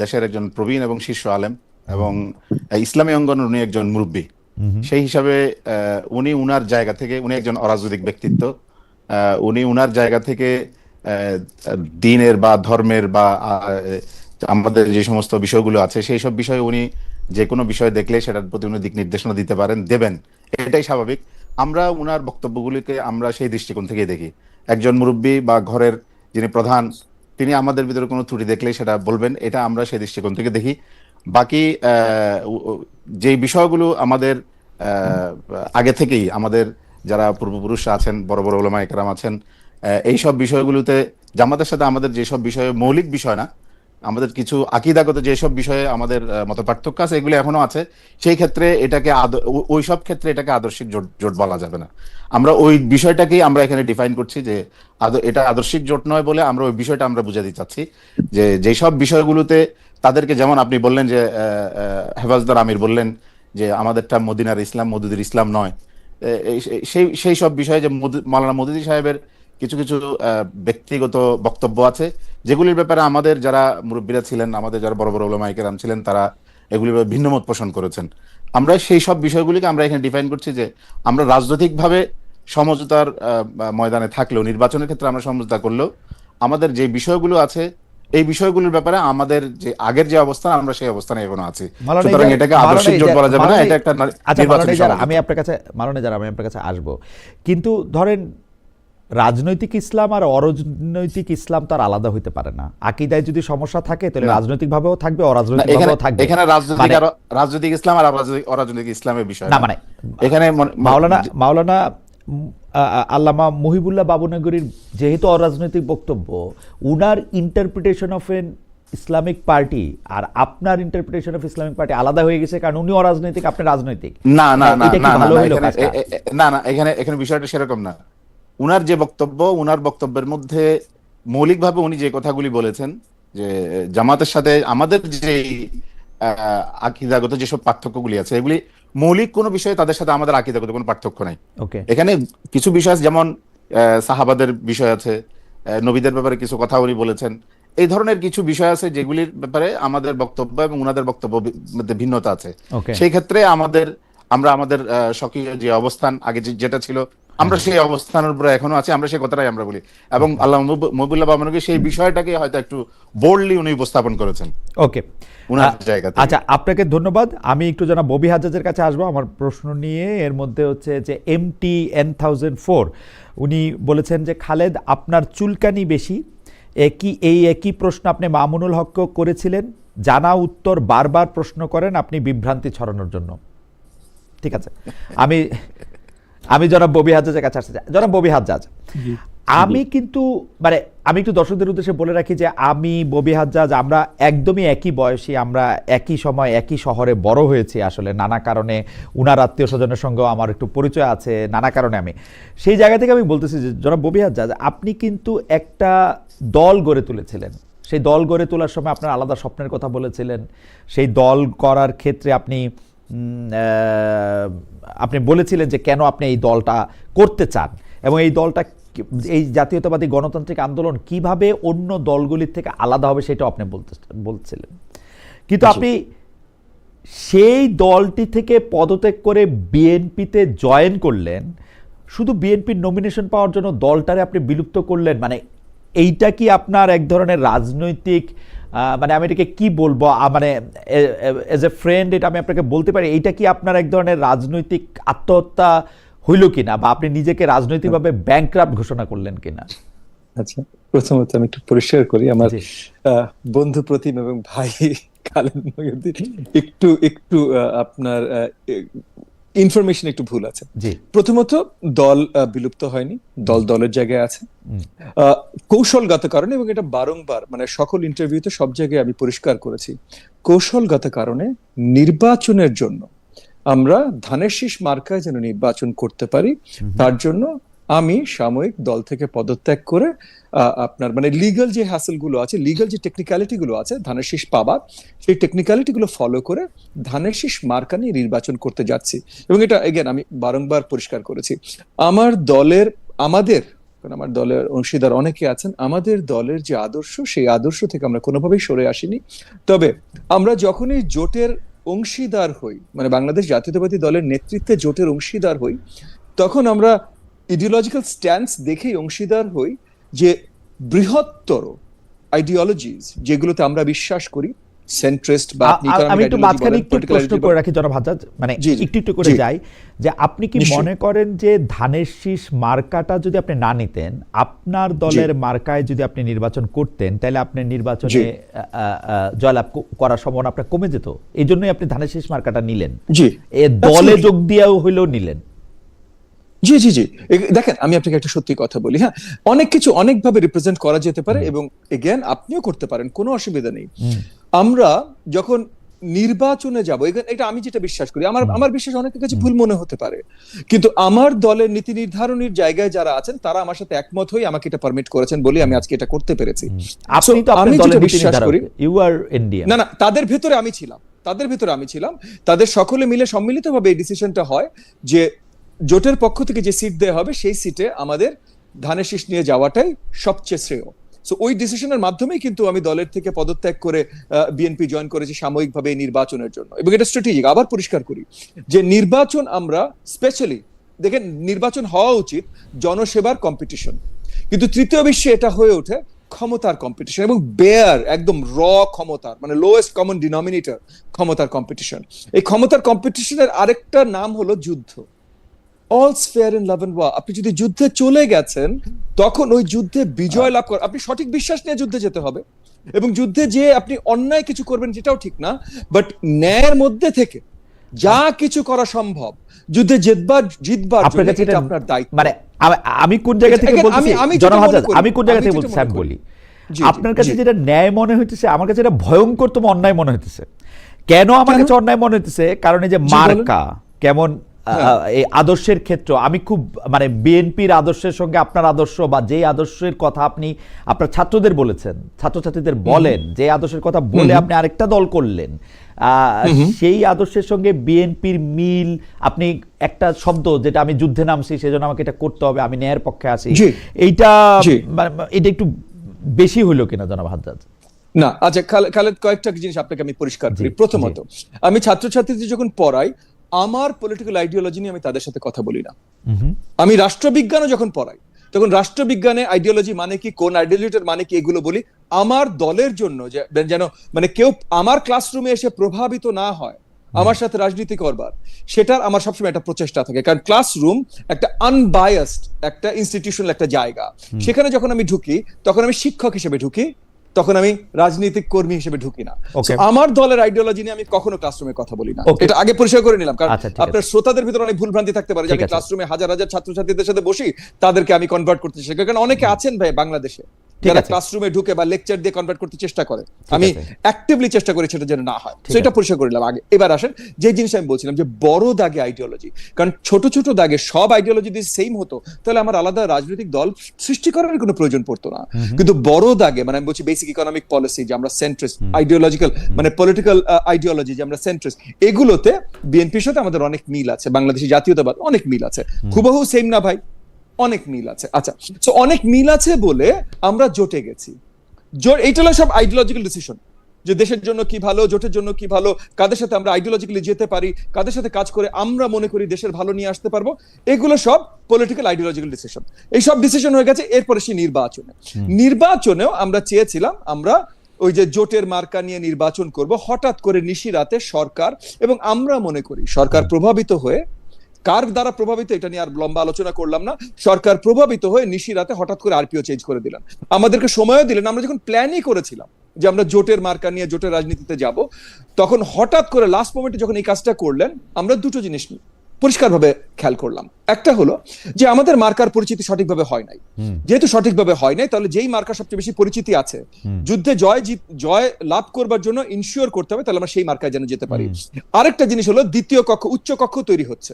দেশের একজন প্রবীণ এবং শীর্ষ আলেম এবং ইসলামী অঙ্গনের উনি একজন মুরব্বী। সেই হিসাবে উনি উনার জায়গা থেকে, উনি একজন অরাজনৈতিক ব্যক্তিত্ব, উনি উনার জায়গা থেকে দ্বীনের বা ধর্মের বা আমাদের যে সমস্ত বিষয়গুলো আছে সেই সব বিষয়ে উনি যে কোনো বিষয় দেখলে সেটার প্রতি উনি দিক নির্দেশনা দিতে পারেন, দেবেন, এটাই স্বাভাবিক। আমরা উনার বক্তব্যগুলিকে আমরা সেই দৃষ্টিকোণ থেকে দেখি। একজন মুরব্বী বা ঘরের যিনি প্রধান, তিনি আমাদের ভিতরে কোনো ত্রুটি দেখলে সেটা বলবেন, এটা আমরা সেই দৃষ্টিকোণ থেকে দেখি। বাকি যে বিষয়গুলো আমাদের আগে থেকেই আমাদের যারা পূর্বপুরুষরা আছেন, বড় বড় ওলামায়ে কেরাম আছেন, এই সব বিষয়গুলোতে জামাতের সাথে আমাদের যেসব বিষয়ে মৌলিক বিষয় না, আমাদের কিছু আকীদাগত যেসব বিষয়ে আমাদের মত পার্থক্য আছে, এগুলো এখনো আছে। সেই ক্ষেত্রে এটাকে ওই সব ক্ষেত্রে এটাকে আদর্শিক জোট বলা যাবে না। আমরা ওই বিষয়টাকেই আমরা এখানে ডিফাইন করছি যে এটা আদর্শিক জোট নয় বলে আমরা ওই বিষয়টা আমরা বুঝাতে চাচ্ছি যে যেসব বিষয়গুলোতে তাদেরকে, যেমন আপনি বললেন যে হেফাজতের আমির বললেন যে আমাদেরটা মদিনার ইসলাম মওদুদির ইসলাম নয়, সেই সব বিষয়ে যে মাওলানা মওদুদি সাহেবের কিছু কিছু ব্যক্তিগত বক্তব্য আছে, যেগুলির ব্যাপারে আমাদের যারা মুরব্বীরা ছিলেন, আমাদের যারা বড় বড় ওলামায়ে কেরাম ছিলেন, তারা এগুলির ব্যাপারে ভিন্ন মত পোষণ করেছেন। আমরা সেই সব বিষয়গুলিকে আমরা এখানে ডিফাইন করছি যে আমরা রাজনৈতিকভাবে সমঝোতার ময়দানে থাকলেও, নির্বাচনের ক্ষেত্রে আমরা সমঝোতা করলেও, আমাদের যে বিষয়গুলো আছে এই বিষয়গুলোর ব্যাপারে আমাদের যে আগের যে অবস্থান, আমরা সেই অবস্থানে এখনো আছি। সুতরাং এটাকে আদর্শিক জোট বলা যাবে না, এটা একটা নির্বাচনী সমঝোতা। আমি আপনার কাছে আসবো, কিন্তু ধরেন রাজনৈতিক ইসলাম আর অরাজনৈতিক ইসলাম তার আলাদা হইতে পারে না। আকীদায় যদি সমস্যা থাকে তাহলে রাজনৈতিক ভাবেও থাকবে, অরাজনৈতিক ভাবেও থাকবে। এখানে রাজনৈতিক ইসলাম আর অরাজনৈতিক ইসলামের বিষয় না, মানে এখানে মাওলানা আল্লামা মুহিবুল্লাহ বাবুনগরীর যেহেতু অরাজনৈতিক বক্তব্য, উনার interpretation of an Islamic party আর আপনার ইন্টারপ্রিটেশন অফ ইসলামিক পার্টি আলাদা হয়ে গেছে, কারণ উনি অরাজনৈতিক, আপনি রাজনৈতিক। না, এখানে বিষয়টা সেরকম না। উনার যে বক্তব্য, উনার বক্তব্যের মধ্যে মৌলিকভাবে উনি যে কথাগুলি বলেছেন যে জামাতের সাথে আমাদের যে আকীদাগত যেসব পার্থক্যগুলি আছে, এগুলি মৌলিক কোনো বিষয়ে তাদের সাথে আমাদের আকীদাগত কোনো পার্থক্য নাই। এখানে কিছু বিষয় যেমন সাহাবাদের বিষয় আছে, নবীদের ব্যাপারে কিছু কথা উনি বলেছেন, এই ধরনের কিছু বিষয় আছে যেগুলির ব্যাপারে আমাদের বক্তব্য এবং উনাদের বক্তব্য মধ্যে ভিন্নতা আছে। সেই ক্ষেত্রে আমরা আমাদের স্বকীয় যে অবস্থান আগে যেটা ছিল, আমরা সেই অবস্থানের উপরে এখনো আছি, আমরা সেই কথাটাই আমরা বলি। এবং আল্লাহ মুহিবুল্লাহ বাবনগরী সেই বিষয়টাকে হয়তো একটু বোল্ডলি উনি উপস্থাপন করেছেন। ওকে, আচ্ছা, আপনাকে ধন্যবাদ। আমি একটু জনাব ববি হাজ্জাজের কাছে আসবো আমার প্রশ্ন নিয়ে। এর মধ্যে হচ্ছে যে MTN1004 উনি বলেছেন যে খালেদ, আপনার চুলকানি বেশি, একই প্রশ্ন আপনি মামুনুল হককে করেছিলেন, জানা উত্তর বারবার প্রশ্ন করেন আপনি বিভ্রান্তি ছড়ানোর জন্য। ঠিক আছে, আমি জনাব ববি হাজ্জাজের কাছে আসতে চাই। জনাব ববি হাজ্জাজ, আমি একটু দর্শকদের উদ্দেশ্যে বলে রাখি যে আমি ববি হাজ্জাজ, আমরা একদমই একই বয়সী, আমরা একই সময় একই শহরে বড় হয়েছি। আসলে নানা কারণে উনার আত্মীয় স্বজনের সঙ্গেও আমার একটু পরিচয় আছে, নানা কারণে আমি সেই জায়গা থেকে আমি বলতেছি যে জনাব ববি হাজ্জাজ, আপনি কিন্তু একটা দল গড়ে তুলেছিলেন সেই দল গড়ে তোলার সময় আপনার আলাদা স্বপ্নের কথা বলেছিলেন, সেই দল করার ক্ষেত্রে আপনি বলেছিলেন যে কেন আপনি এই দলটা করতে চান এবং এই দলটা এই জাতীয়তাবাদী গণতান্ত্রিক আন্দোলন কিভাবে অন্য দলগুলির থেকে আলাদা হবে সেটা আপনি বলছিলেন। কিন্তু আপনি সেই দলটি থেকে পদত্যাগ করে বিএনপিতে জয়েন করলেন, শুধু বিএনপির নমিনেশন পাওয়ার জন্য দলটারে আপনি বিলুপ্ত করলেন। মানে এইটা কি আপনার এক ধরনের রাজনৈতিক, মানে আমি এটাকে কি বলবো, মানে এজ এ ফ্রেন্ড এটা আমি আপনাকে বলতে পারি, এইটা কি আপনার এক ধরনের রাজনৈতিক আত্মহত্যা হইল কিনা, বা আপনি নিজেকে রাজনৈতিকভাবে ব্যাংকরাপ্ট ঘোষণা করলেন কিনা? আচ্ছা, প্রথমত আমি একটু পরিষ্কার করি, আমার বন্ধু প্রতিম এবং ভাই খালেদ মহিউদ্দিন একটু একটু আপনার ইনফরমেশন একটু ভুল আছে। প্রথমত দল বিলুপ্ত হয়নি, দল দলের জায়গায় আছে কৌশলগত কারণে, এবং এটা বারংবার মানে সকল ইন্টারভিউতে সব জায়গায় আমি পরিষ্কার করেছি। কৌশলগত কারণে নির্বাচনের জন্য আমরা ধানের শীষ মার্কায় যেন নির্বাচন করতে পারি, তার জন্য আমি সাময়িক দল থেকে পদত্যাগ করে আপনার মানে লিগ্যাল যে হ্যাসেল গুলো আছে, লিগ্যাল যে টেকনিক্যালিটি গুলো আছে ধানের শীষ পাবার, সেই টেকনিক্যালিটি গুলো ফলো করে ধানের শীষ মার্কা নিয়ে নির্বাচন করতে যাচ্ছি। এবং এটা এগেন আমি বারংবার পরিষ্কার করেছি। আমার দলের অংশীদার অনেকে আছেন, আমাদের দলের যে আদর্শ, সেই আদর্শ থেকে আমরা কোনোভাবেই সরে আসিনি। তবে আমরা যখনই জোটের অংশীদার হই, মানে বাংলাদেশ জাতীয়তাবাদী দলের নেতৃত্বে জোটের অংশীদার হই, তখন আমরা ইডিওলজিক্যাল স্ট্যান্স দেখেই অংশীদার হই যে বৃহত্তর আইডিওলজিজ যেগুলোতে আমরা বিশ্বাস করি, সেন্ট্রিস্ট বা আমি একটু মাঝখানে একটু প্রশ্ন করে রাখি জনাব হাজ্জাজ, মানে একটু করে যাই, যে আপনি কি মনে করেন যে ধানের শীষ মার্কাটা যদি আপনি না নিতেন, আপনার দলের মার্কায় যদি আপনি নির্বাচন করতেন, তাহলে আপনি নির্বাচনে জয়লাভ করার সম্ভাবনা আপনার কমে যেত? এই জন্যই আপনি ধানের শীষ মার্কাটা নিলেন, দলে যোগ দিয়েও হইলেও নিলেন। জি জি জি, দেখেন আমি আপনাকে একটা সত্যি কথা বলি, হ্যাঁ, অনেক কিছু অনেকভাবে রিপ্রেজেন্ট করা যেতে পারে এবং এগেন আপনিও করতে পারেন, কোনো অসুবিধা নেই। আমরা যখন নির্বাচনে যাব, এটা আমি যেটা বিশ্বাস করি, আমার বিশ্বাস অনেকের কাছে ভুল মনে হতে পারে, কিন্তু আমার দলের নীতি নির্ধারণের জায়গায় যারা আছেন তারা আমার সাথে একমত হয়ে আমাকে এটা পারমিট করেছেন বলে আমি আজকে এটা করতে পেরেছি। আমি যেটা বিশ্বাস করি, না না, তাদের ভেতরে আমি ছিলাম, তাদের সকলে মিলে সম্মিলিতভাবে এই ডিসিশনটা হয় যে জোটের পক্ষ থেকে যে সিট দেওয়া হবে সেই সিটে আমাদের ধানের শীষ নিয়ে যাওয়াটাই সবচেয়ে শ্রেয়। সো ওই ডিসিশনের মাধ্যমেই কিন্তু আমি দলের থেকে পদত্যাগ করে বিএনপি জয়েন করেছি সাময়িকভাবে এই নির্বাচনের জন্য, এবং এটা স্ট্র্যাটেজিক। আবার পরিষ্কার করি যে নির্বাচন আমরা স্পেশালি দেখেন, নির্বাচন হওয়া উচিত জনসেবার কম্পিটিশন, কিন্তু তৃতীয় বিশ্বে এটা হয়ে ওঠে ক্ষমতার কম্পিটিশন, এবং একদম ক্ষমতার মানে লোয়েস্ট কমন ডিনোমিনেটর ক্ষমতার কম্পিটিশন। এই ক্ষমতার কম্পিটিশনের আরেকটা নাম হলো যুদ্ধ। All's fair in love and war. আপনি যদি যুদ্ধে চলে গেছেন, তখন ওই যুদ্ধে বিজয় লাভ করেন, আপনি সঠিক বিশ্বাস নিয়ে যুদ্ধে যেতে হবে, এবং যুদ্ধে যে আপনি অন্যায় কিছু করবেন যেটাও ঠিক না, বাট ন্যায়ের মধ্যে থেকে যা কিছু করা সম্ভব যুদ্ধে জিতবার এটা আপনার দায়িত্ব। মানে আমি কোন জায়গা থেকে বলছি জনাব হাজ্জাজ, আমি কোন জায়গা থেকে বলছি আমি বলি, আপনার কাছে যেটা ন্যায় মনে হইতেছে, আমার কাছে এটা ভয়ঙ্করতম অন্যায় মনে হইতেছে। কেন আমার কাছে অন্যায় মনে হইতেছে? কারণ এই যে মার্কা কেমন এই আদর্শের ক্ষেত্র, আমি খুব মানে বিএনপির আদর্শের সঙ্গে আপনার আদর্শ, বা যে আদর্শের কথা আপনি আপনার ছাত্রদের বলেছেন, ছাত্রছাত্রীদের বলেন, যে আদর্শের কথা বলে আপনি আরেকটা দল করলেন, সেই আদর্শের সঙ্গে বিএনপির মিল, আপনি একটা শব্দ যেটা আমি যুদ্ধে নামছি সেজন্য আমাকে এটা করতে হবে, আমি ন্যায়ের পক্ষে আছি, এটা একটু বেশি হইল কিনা জনাব হাজ্জাজ? না, আচ্ছা খালেদ, কয়েকটা জিনিস আপনাকে আমি পরিষ্কার করি। প্রথমত, আমি ছাত্রছাত্রীদের যখন পড়াই, আমার পলিটিক্যাল আইডিওলজি নিয়ে আমি তাদের সাথে কথা বলি না। আমি রাষ্ট্রবিজ্ঞানও যখন পড়াই, তখন রাষ্ট্রবিজ্ঞানে আইডিওলজি মানে কি, কোন আইডিওলজিটার মানে কি, এগুলো বলি আমার দলের জন্য, যেন মানে কেউ আমার ক্লাসরুমে এসে প্রভাবিত না হয় আমার সাথে রাজনীতি করবার, সেটার আমার সবসময় একটা প্রচেষ্টা থাকে। কারণ ক্লাসরুম একটা আনবায়াসড একটা ইনস্টিটিউশনাল একটা জায়গা, সেখানে যখন আমি ঢুকি তখন আমি শিক্ষক হিসেবে ঢুকি, তখন আমি রাজনৈতিক কর্মী হিসেবে ঢুকি না। আমার দলের আইডিওলজি নিয়ে আমি কখনো ক্লাসরুমে কথা বলি না, এটা আগে পরিষ্কার করে নিলাম। কারণ আপনার শ্রোতাদের ভিতরে অনেক ভুলভ্রান্তি থাকতে পারে যে আমি ক্লাসরুমে হাজার হাজার ছাত্রছাত্রীদের সাথে বসি, তাদেরকে আমি কনভার্ট করতে চাই, কারণ অনেকে আছেন ভাই বাংলাদেশে যারা আছে। ক্লাসরুমে ঢুকে বা লেকচার দিয়ে কনভার্ট করতে চেষ্টা করে, ঠিক আমি আছে। অ্যাক্টিভলি চেষ্টা করি সেটা যেন না হয়। ঠিক তো এটা আছে। পরিষ্কার করলাম আগে। এবার আসেন যে জিনিস আমি বলছিলাম যে বড় দাগে আইডিওলজি, কারণ ছোট ছোট দাগে সব আইডিওলজি যদি সেম হতো তাহলে আমার আলাদা রাজনৈতিক দল সৃষ্টি করার কোনো প্রয়োজন পড়তো না। কিন্তু বড় দাগে, মানে আমি বলছি বেসিক ইকোনমিক পলিসি যে আমরা সেন্ট্রিস্ট, আইডিওলজিক্যাল মানে পলিটিক্যাল আইডিওলজি যে আমরা সেন্ট্রিস্ট, এগুলোতে বিএনপির সাথে আমাদের অনেক মিল আছে, বাংলাদেশি জাতীয়তাবাদ অনেক মিল আছে, হুবহু সেম না ভাই, অনেক মিল আছে। আচ্ছা, তো অনেক মিল আছে বলে আমরা জোটে গেছি। জোট এইটা হলো সব আইডিওলজিক্যাল ডিসিশন, যে দেশের জন্য কি ভালো, জোটের জন্য কি ভালো, কাদের সাথে আমরা আইডিওলজিক্যালি যেতে পারি, কাদের সাথে কাজ করে আমরা মনে করি দেশের ভালো নিয়ে আসতে পারবো, এগুলো সব পলিটিক্যাল আইডিওলজিক্যাল ডিসিশন। এই সব ডিসিশন হয়ে গেছে। এরপরে সেই নির্বাচনেও আমরা চেয়েছিলাম আমরা ওই যে জোটের মার্কা নিয়ে নির্বাচন করব। হঠাৎ করে নিশিরাতে সরকার, এবং আমরা মনে করি সরকার প্রভাবিত হয়ে, কার দ্বারা প্রভাবিত এটা নিয়ে আর লম্বা আলোচনা করলাম না, সরকার প্রভাবিত হয়ে নিশিরাতে হঠাৎ করে আরপিও চেঞ্জ করে দিলেন, আমাদেরকে সময়ও দিলেন। আমরা যখন প্ল্যানই করেছিলাম যে আমরা জোটের মার্কা নিয়ে জোটের রাজনীতিতে যাব, তখন হঠাৎ করে লাস্ট মোমেন্টে যখন এই কাজটা করলেন, আমরা দুটো জিনিস পরিষ্কারভাবে খেয়াল করলাম। একটা হলো যে আমাদের মার্কার পরিচিতি সঠিকভাবে হয় নাই। যেহেতু সঠিকভাবে হয় নাই, তাহলে যেই মার্কার সবচেয়ে বেশি পরিচিতি আছে, যুদ্ধে জয় লাভ করবার জন্য ইনশিওর করতে হবে তাহলে আমরা সেই মার্কায় যেন যেতে পারি। আরেকটা জিনিস হলো দ্বিতীয় কক্ষ, উচ্চ কক্ষ তৈরি হচ্ছে,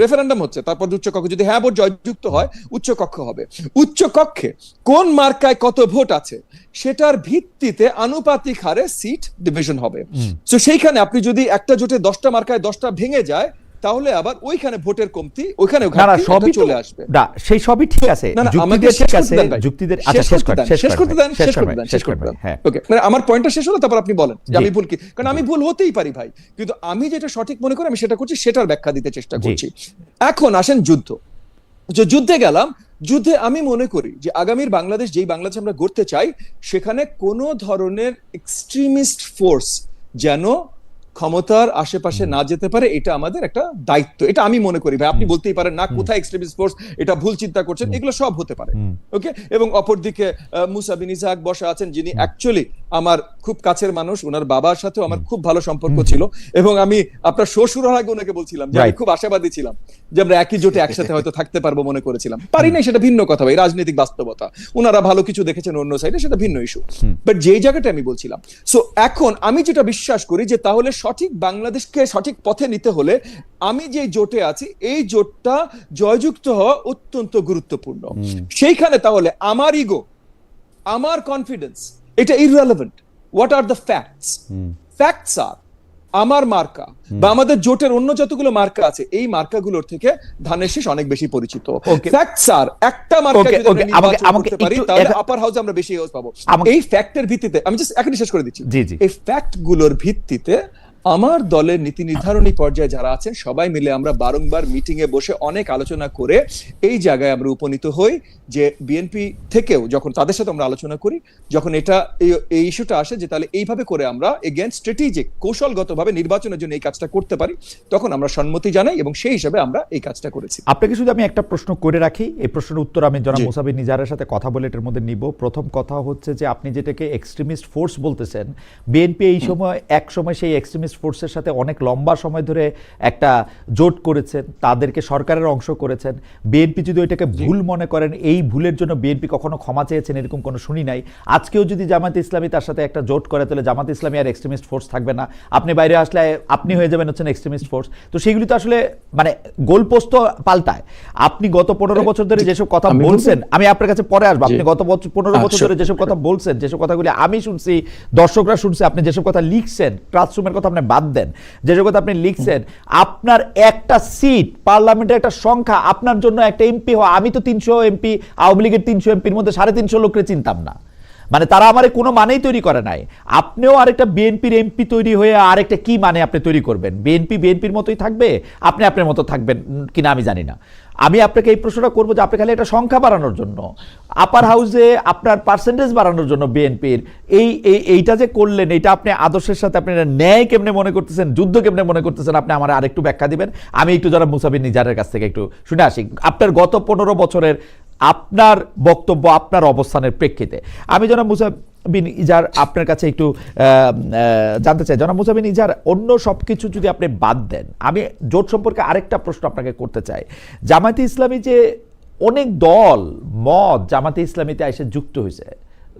রেফারেন্ডাম হচ্ছে, তারপর উচ্চ কক্ষ, যদি হ্যাঁ ভোট জয়যুক্ত হয় উচ্চ কক্ষ হবে। উচ্চ কক্ষে কোন মার্কায় কত ভোট আছে সেটার ভিত্তিতে আনুপাতিক হারে সিট ডিভিশন হবে। তো সেইখানে আপনি যদি একটা জোটে 10টা মার্কায় 10টা ভেঙে যায়, তাহলে আবার ওইখানে ভোটের কমতি, ওইখানে সবই চলে আসবে। না, সেই সবই ঠিক আছে, যুক্তিদের ঠিক আছে, যুক্তিদের আচ্ছা শেষ করতে দেন। হ্যাঁ, ওকে, মানে আমার পয়েন্টটা শেষ হলো, তারপর আপনি বলেন যে আমি ভুল কি, কারণ আমি ভুল হতেই পারি ভাই, কিন্তু আমি যেটা সঠিক মনে করি আমি সেটা করছি, সেটার ব্যাখ্যা দিতে চেষ্টা করছি। এখন আসেন যুদ্ধ। যে যুদ্ধে গেলাম, যুদ্ধে আমি মনে করি যে আগামীর বাংলাদেশ, যেই বাংলাদেশ আমরা গড়তে চাই, সেখানে কোনো ধরনের এক্সট্রিমিস্ট ফোর্স যেন ক্ষমতার আশেপাশে না যেতে পারে, এটা আমাদের একটা দায়িত্ব। এটা আমি মনে করি ভাই। আপনি বলতেই পারেন না কোথায় এক্সট্রিমিস্ট ফোর্স, এটা ভুল চিন্তা করছেন, এগুলো সব হতে পারে। ওকে, এবং অপরদিকে মুসা বিন ইসহাক বসা আছেন, যিনি অ্যাকচুয়ালি আমার খুব কাছের মানুষ, ওনার বাবার সাথেও আমার খুব ভালো সম্পর্ক ছিল, এবং আমি আপনার শ্বশুর আগে ওনাকে বলছিলাম যে আমি খুব আশাবাদী ছিলাম যে আমরা একই জোটে একসাথে হয়তো থাকতে পারবো, মনে করেছিলাম। পারি নাই, সেটা ভিন্ন কথা ভাই, রাজনৈতিক বাস্তবতা। ওনারা ভালো কিছু দেখেছেন অন্য সাইডে, সেটা ভিন্ন ইস্যু। বাট যেই জায়গাটা আমি বলছিলাম, সো এখন আমি যেটা বিশ্বাস করি যে তাহলে সঠিক বাংলাদেশকে সঠিক পথে নিতে হলে আমি যে জোটে আছি, এই জোটটা জয়যুক্ত হওয়া অত্যন্ত গুরুত্বপূর্ণ। সেইখানে তাহলে আমার ইগো, আমার কনফিডেন্স, এটা irrelevant. What are the facts? Facts আর আমার মার্কা বা আমাদের জোটের অন্য যতগুলো মার্কা আছে, এই মার্কাগুলোর থেকে ধানের শীষ অনেক বেশি পরিচিত। ফ্যাক্টস আর একটা মার্কা যদি আমরা নির্বাচন করতে পারি, তাহলে আপার হাউসে আমরা বেশি হাউস পাবো। এই ফ্যাক্টের ভিত্তিতে আমি জাস্ট এখনই শেষ করে দিচ্ছি। এই ফ্যাক্ট গুলোর ভিত্তিতে আমার দলের নীতি নির্ধারণী পর্যায়ে যারা আছেন সবাই মিলে আমরা বারংবার মিটিং এ বসে অনেক আলোচনা করে এই জায়গায় আমরা উপনীত হই যে বিএনপি থেকেও যখন তাদের সাথে আমরা আলোচনা করি, যখন এটা এই ইস্যুটা আসে যে তাহলে এইভাবে করে আমরা এগেইন স্ট্র্যাটেজিক কৌশলগতভাবে নির্বাচনের জন্য এই কাজটা করতে পারি, তখন আমরা সম্মতি জানাই এবং সেই হিসাবে আমরা এই কাজটা করেছি। আপনাকে শুধু আমি একটা প্রশ্ন করে রাখি, এই প্রশ্নের উত্তর আমি জনাব মুসা বিন নিজারের সাথে কথা বলে এটার মধ্যে নিব। প্রথম কথা হচ্ছে যে আপনি যেটাকে এক্সট্রিমিস্ট ফোর্স বলতেছেন, বিএনপি এই সময় এক সময় সেই এক্সট্রিমিস্ট ফোর্সের সাথে অনেক লম্বা সময় ধরে একটা জোট করেছেন, তাদেরকে সরকারের অংশ করেছেন। বিএনপি যদি ওইটাকে ভুল মনে করেন, এই ভুলের জন্য বিএনপি কখনো ক্ষমা চেয়েছেন এরকম কোনো শুনি নাই। আজকেও যদি জামায়াতে ইসলামী তার সাথে একটা জোট করে, তাহলে জামায়াতে ইসলামী আর এক্সট্রিমিস্ট ফোর্স থাকবে না, আপনি বাইরে আসলে আপনি হয়ে যাবেন হচ্ছেন এক্সট্রিমিস্ট ফোর্স। তো সেগুলি তো আসলে মানে গোলপোস্ট পাল্টায়। আপনি গত 15 বছর ধরে যেসব কথা বলছেন, আমি আপনার কাছে পরে আসবো, আপনি গত 15 বছর ধরে যেসব কথা বলছেন, যেসব কথাগুলি আমি শুনছি, দর্শকরা শুনছে, আপনি যেসব কথা লিখছেন, ক্লাসরুমের কথা আপনি বাদ দেন, যেসব কথা আপনি লিখছেন, আপনার একটা সিট পার্লামেন্টের একটা সংখ্যা আপনার জন্য একটা এমপি হওয়া, আমি তো 300 এমপি, আওয়ামী লীগের 300 এমপির মধ্যে 350 লোককে চিনতাম না, মানে তারা আমার কোনো মানেই তৈরি করে নাই। আপনিও আরেকটা বিএনপির এমপি তৈরি হয়ে আরেকটা কি মানে আপনি তৈরি করবেন? বিএনপি বিএনপির মতোই থাকবে, আপনি আপনার মতো থাকবেন কিনা আমি জানি না। আমি আপনাকে এই প্রশ্নটা করবো যে আপনি খালি একটা সংখ্যা বাড়ানোর জন্য, আপার হাউসে আপনার পার্সেন্টেজ বাড়ানোর জন্য বিএনপির এইটা যে করলেন, এইটা আপনি আদর্শের সাথে আপনি ন্যায় কেমনে মনে করতেছেন, যুদ্ধ কেমনে মনে করতেছেন, আপনি আমার আরেকটু ব্যাখ্যা দিবেন। আমি একটু যারা মুসা বিন নিজারের কাছ থেকে একটু শুনে আসি আপনার গত 15 বছরের আপনার বক্তব্য, আপনার অবস্থানের প্রেক্ষিতে। আমি জনাব মুসা বিন ইজার আপনার কাছে একটু জানতে চাই, জনাব মুসা বিন ইজার, অন্য সব কিছু যদি আপনি বাদ দেন, আমি জোট সম্পর্কে আরেকটা প্রশ্ন আপনাকে করতে চাই। জামায়াতে ইসলামী যে অনেক দল মত জামায়াতে ইসলামীতে এসে যুক্ত হয়েছে,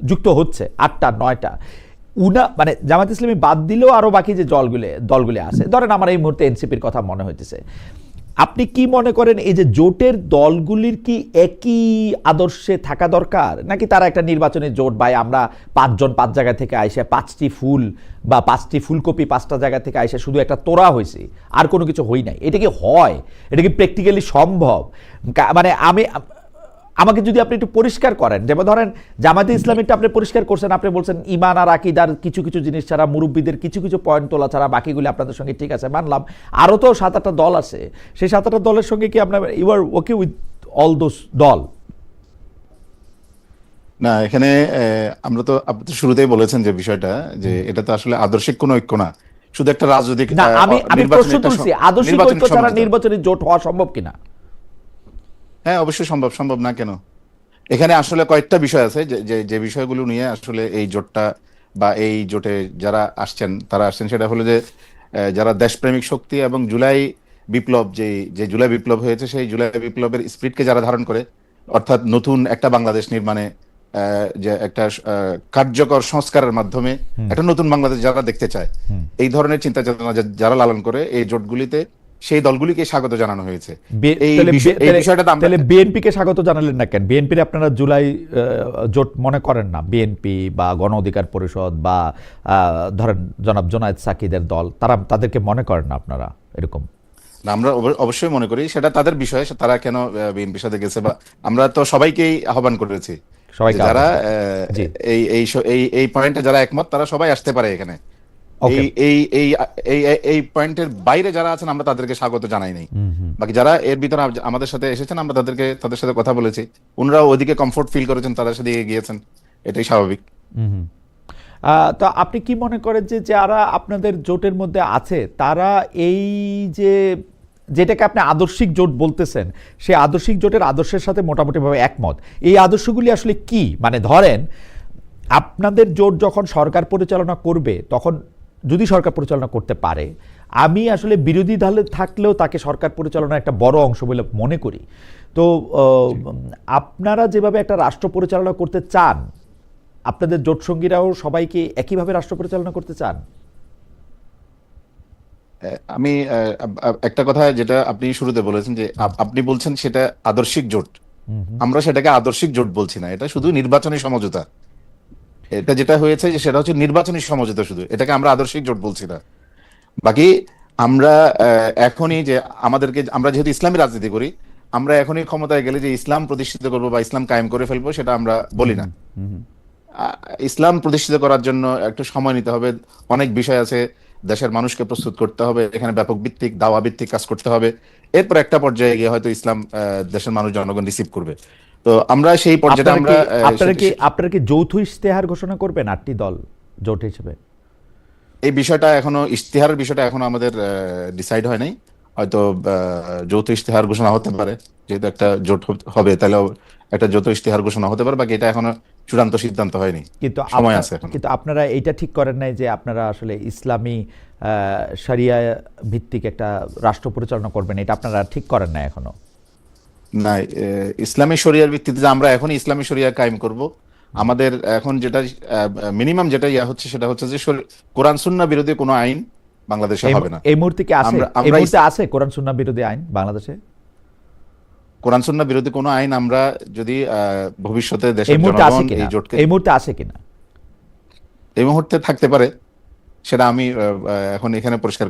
যুক্ত হচ্ছে 8টা 9টা, মানে জামাত ইসলামী বাদ দিলেও আরো বাকি যে দলগুলি আছে, ধরেন আমার এই মুহূর্তে এনসিপির কথা মনে হইতেছে, আপনি কি মনে করেন এই যে জোটের দলগুলির কি একই আদর্শে থাকা দরকার, নাকি তারা একটা নির্বাচনী জোট, ভাই আমরা 5 জন 5 জায়গা থেকে আইসে 5টি ফুল বা 5টি ফুলকপি 5টা জায়গা থেকে আইসে শুধু একটা তোড়া হয়েছে, আর কোনো কিছু হই নাই, এটা কি হয়? এটা কি প্র্যাকটিক্যালি সম্ভব? মানে আমাকে যদি আপনি একটু পরিষ্কার করেন, যেমন ধরেন জামাতে ইসলামীটা আপনি পরিষ্কার করছেন, আপনি বলছেন ইমান আর আকিদার কিছু কিছু জিনিস ছাড়া, মুরব্বীদের কিছু কিছু পয়েন্ট তোলা ছাড়া বাকিগুলি আপনাদের সঙ্গে ঠিক আছে, মানলাম। আরও তো 7-8টা দল আছে, সেই 7-8টা দলের সঙ্গে কি আপনার you are okay with all those দল? না, এখানে আমরা তো, আপনি তো শুরুতেই বলেছেন যে বিষয়টা, যে এটা তো আসলে আদর্শিক কোনো ঐক্য না, শুধু একটা রাজনৈতিক না, আমি প্রশ্ন একটা তুলছি আদর্শিক নির্বাচনী ঐক্য ছাড়া সমঝোতা। নির্বাচনী জোট হওয়া সম্ভব কিনা? হ্যাঁ, অবশ্যই সম্ভব, সম্ভব না কেন? এখানে আসলে কয়েকটা বিষয় আছে যে যে যে বিষয়গুলো নিয়ে আসলে এই জোটটা বা এই জোটে যারা আসছেন, তারা আসছেন সেটা হলো যে যারা দেশপ্রেমিক শক্তি এবং জুলাই বিপ্লব, যে যে জুলাই বিপ্লব হয়েছে সেই জুলাই বিপ্লবের স্পিরিটকে যারা ধারণ করে, অর্থাৎ নতুন একটা বাংলাদেশ নির্মাণে যে একটা কার্যকর সংস্কারের মাধ্যমে একটা নতুন বাংলাদেশ যারা দেখতে চায়, এই ধরনের চিন্তা চেতনা যারা লালন করে, এই জোটগুলিতে সেই দলগুলিকে স্বাগত জানানো হয়েছে। এই বিষয়টা তাহলে বিএনপিকে স্বাগত জানালেন না কেন? বিএনপির আপনারা জুলাই জোট মনে করেন না? বিএনপি বা গণ অধিকার পরিষদ বা ধরেন জনাব জোনায়েদ সাকিদের দল, তাদেরকে মনে করেন না আপনারা এরকম? না, আমরা অবশ্যই মনে করি সেটা তাদের বিষয়, তারা কেন বিএনপির সাথে গেছে, বা আমরা তো সবাইকেই আহ্বান করেছি, যারা এই এই এই পয়েন্টে যারা একমত তারা সবাই আসতে পারে এখানে। এই এই এই এই এই পয়েন্টের বাইরে যারা আছেন আমরা তাদেরকে স্বাগত জানাই নাই। বাকি যারা এর ভিতরে আমাদের সাথে এসেছেন আমরা তাদের সাথে কথা বলেছি, ওনারা ওদিকে কমফোর্ট ফিল করেছেন, তাদের সাথে গিয়েছেন, এটাই স্বাভাবিক। তো আপনি কি মনে করেন যে যারা আপনাদের জোটের মধ্যে আছে তারা এই যে যেটাকে আপনি আদর্শিক জোট বলতেছেন, সেই আদর্শিক জোটের আদর্শের সাথে মোটামুটিভাবে একমত? এই আদর্শগুলি আসলে কি? মানে ধরেন আপনাদের জোট যখন সরকার পরিচালনা করবে, তখন যদি সরকার পরিচালনা করতে পারে, আমি আসলে বিরোধী দলে থাকলেও তাকে সরকার পরিচালনার একটা বড় অংশ বলে মনে করি। তো আপনারা যেভাবে একটা রাষ্ট্র পরিচালনা করতে চান, আপনাদের জোট সঙ্গীরাও সবাইকে একইভাবে রাষ্ট্র পরিচালনা করতে চান? আমি একটা কথা যেটা আপনি শুরুতে বলেছেন যে আপনি বলছেন সেটা আদর্শিক জোট, আমরা সেটাকে আদর্শিক জোট বলছি না, এটা শুধু নির্বাচনী সমঝোতা। এটা যেটা হয়েছে যে সেটা হচ্ছে নির্বাচনী সমঝোতা, শুধু এটাকে আমরা আদর্শিক জোট বলছি না। বাকি আমরা এখনই যে আমরা যেহেতু ইসলামী রাজনীতি করি, আমরা এখনই ক্ষমতায় গেলে যে ইসলাম প্রতিষ্ঠিত করবো বা ইসলাম কায়েম করে ফেলবো সেটা আমরা বলি না। ইসলাম প্রতিষ্ঠিত করার জন্য একটু সময় নিতে হবে, অনেক বিষয় আছে, দেশের মানুষকে প্রস্তুত করতে হবে, এখানে ব্যাপক ভিত্তিক দাওয়া ভিত্তিক কাজ করতে হবে, এরপর একটা পর্যায়ে গিয়ে হয়তো ইসলাম দেশের মানুষ জনগণ রিসিভ করবে। তো আমরা সেই পর্যায়ে আপনারা কি যৌথ ইশতেহার ঘোষণা করবেন 8টি দল জোট হিসেবে? এই বিষয়টা এখনো, ইশতেহারের বিষয়টা এখনো আমাদের ডিসাইড হয় নাই, হয়তো যৌথ ইশতেহার ঘোষণা হতে পারে, যেহেতু একটা জোট হবে তাহলে একটা যৌথ ইশতেহার ঘোষণা হতে পারে, বাকি এটা এখনো চূড়ান্ত সিদ্ধান্ত হয়নি, সময় আছে এখন। কিন্তু আপনারা এইটা ঠিক করেন নাই যে আপনারা আসলে ইসলামী শরিয়া ভিত্তিক একটা রাষ্ট্র পরিচালনা করবেন, এটা আপনারা ঠিক করেন না এখনো? না, ইসলামী শরিয়ার ভিত্তিতে যে আমরা এখন ইসলামী শরিয়া কায়েম করব, আমাদের এখন যেটা মিনিমাম যেটা হচ্ছে সেটা হচ্ছে যে কোরআন সুন্নাহ বিরোধী কোনো আইন বাংলাদেশে হবে না। এই মুহূর্তে কি আছে? এই মুহূর্তে আছে কোরআন সুন্নাহ বিরোধী আইন বাংলাদেশে? কোরআন সুন্নাহ বিরোধী কোনো আইন আমরা যদি ভবিষ্যতে দেশের জনগণ এই জোটকে, এই মুহূর্তে আছে কিনা? এই মুহূর্তে থাকতে পারে, সেটা আমি এখন এখানে পরিষ্কার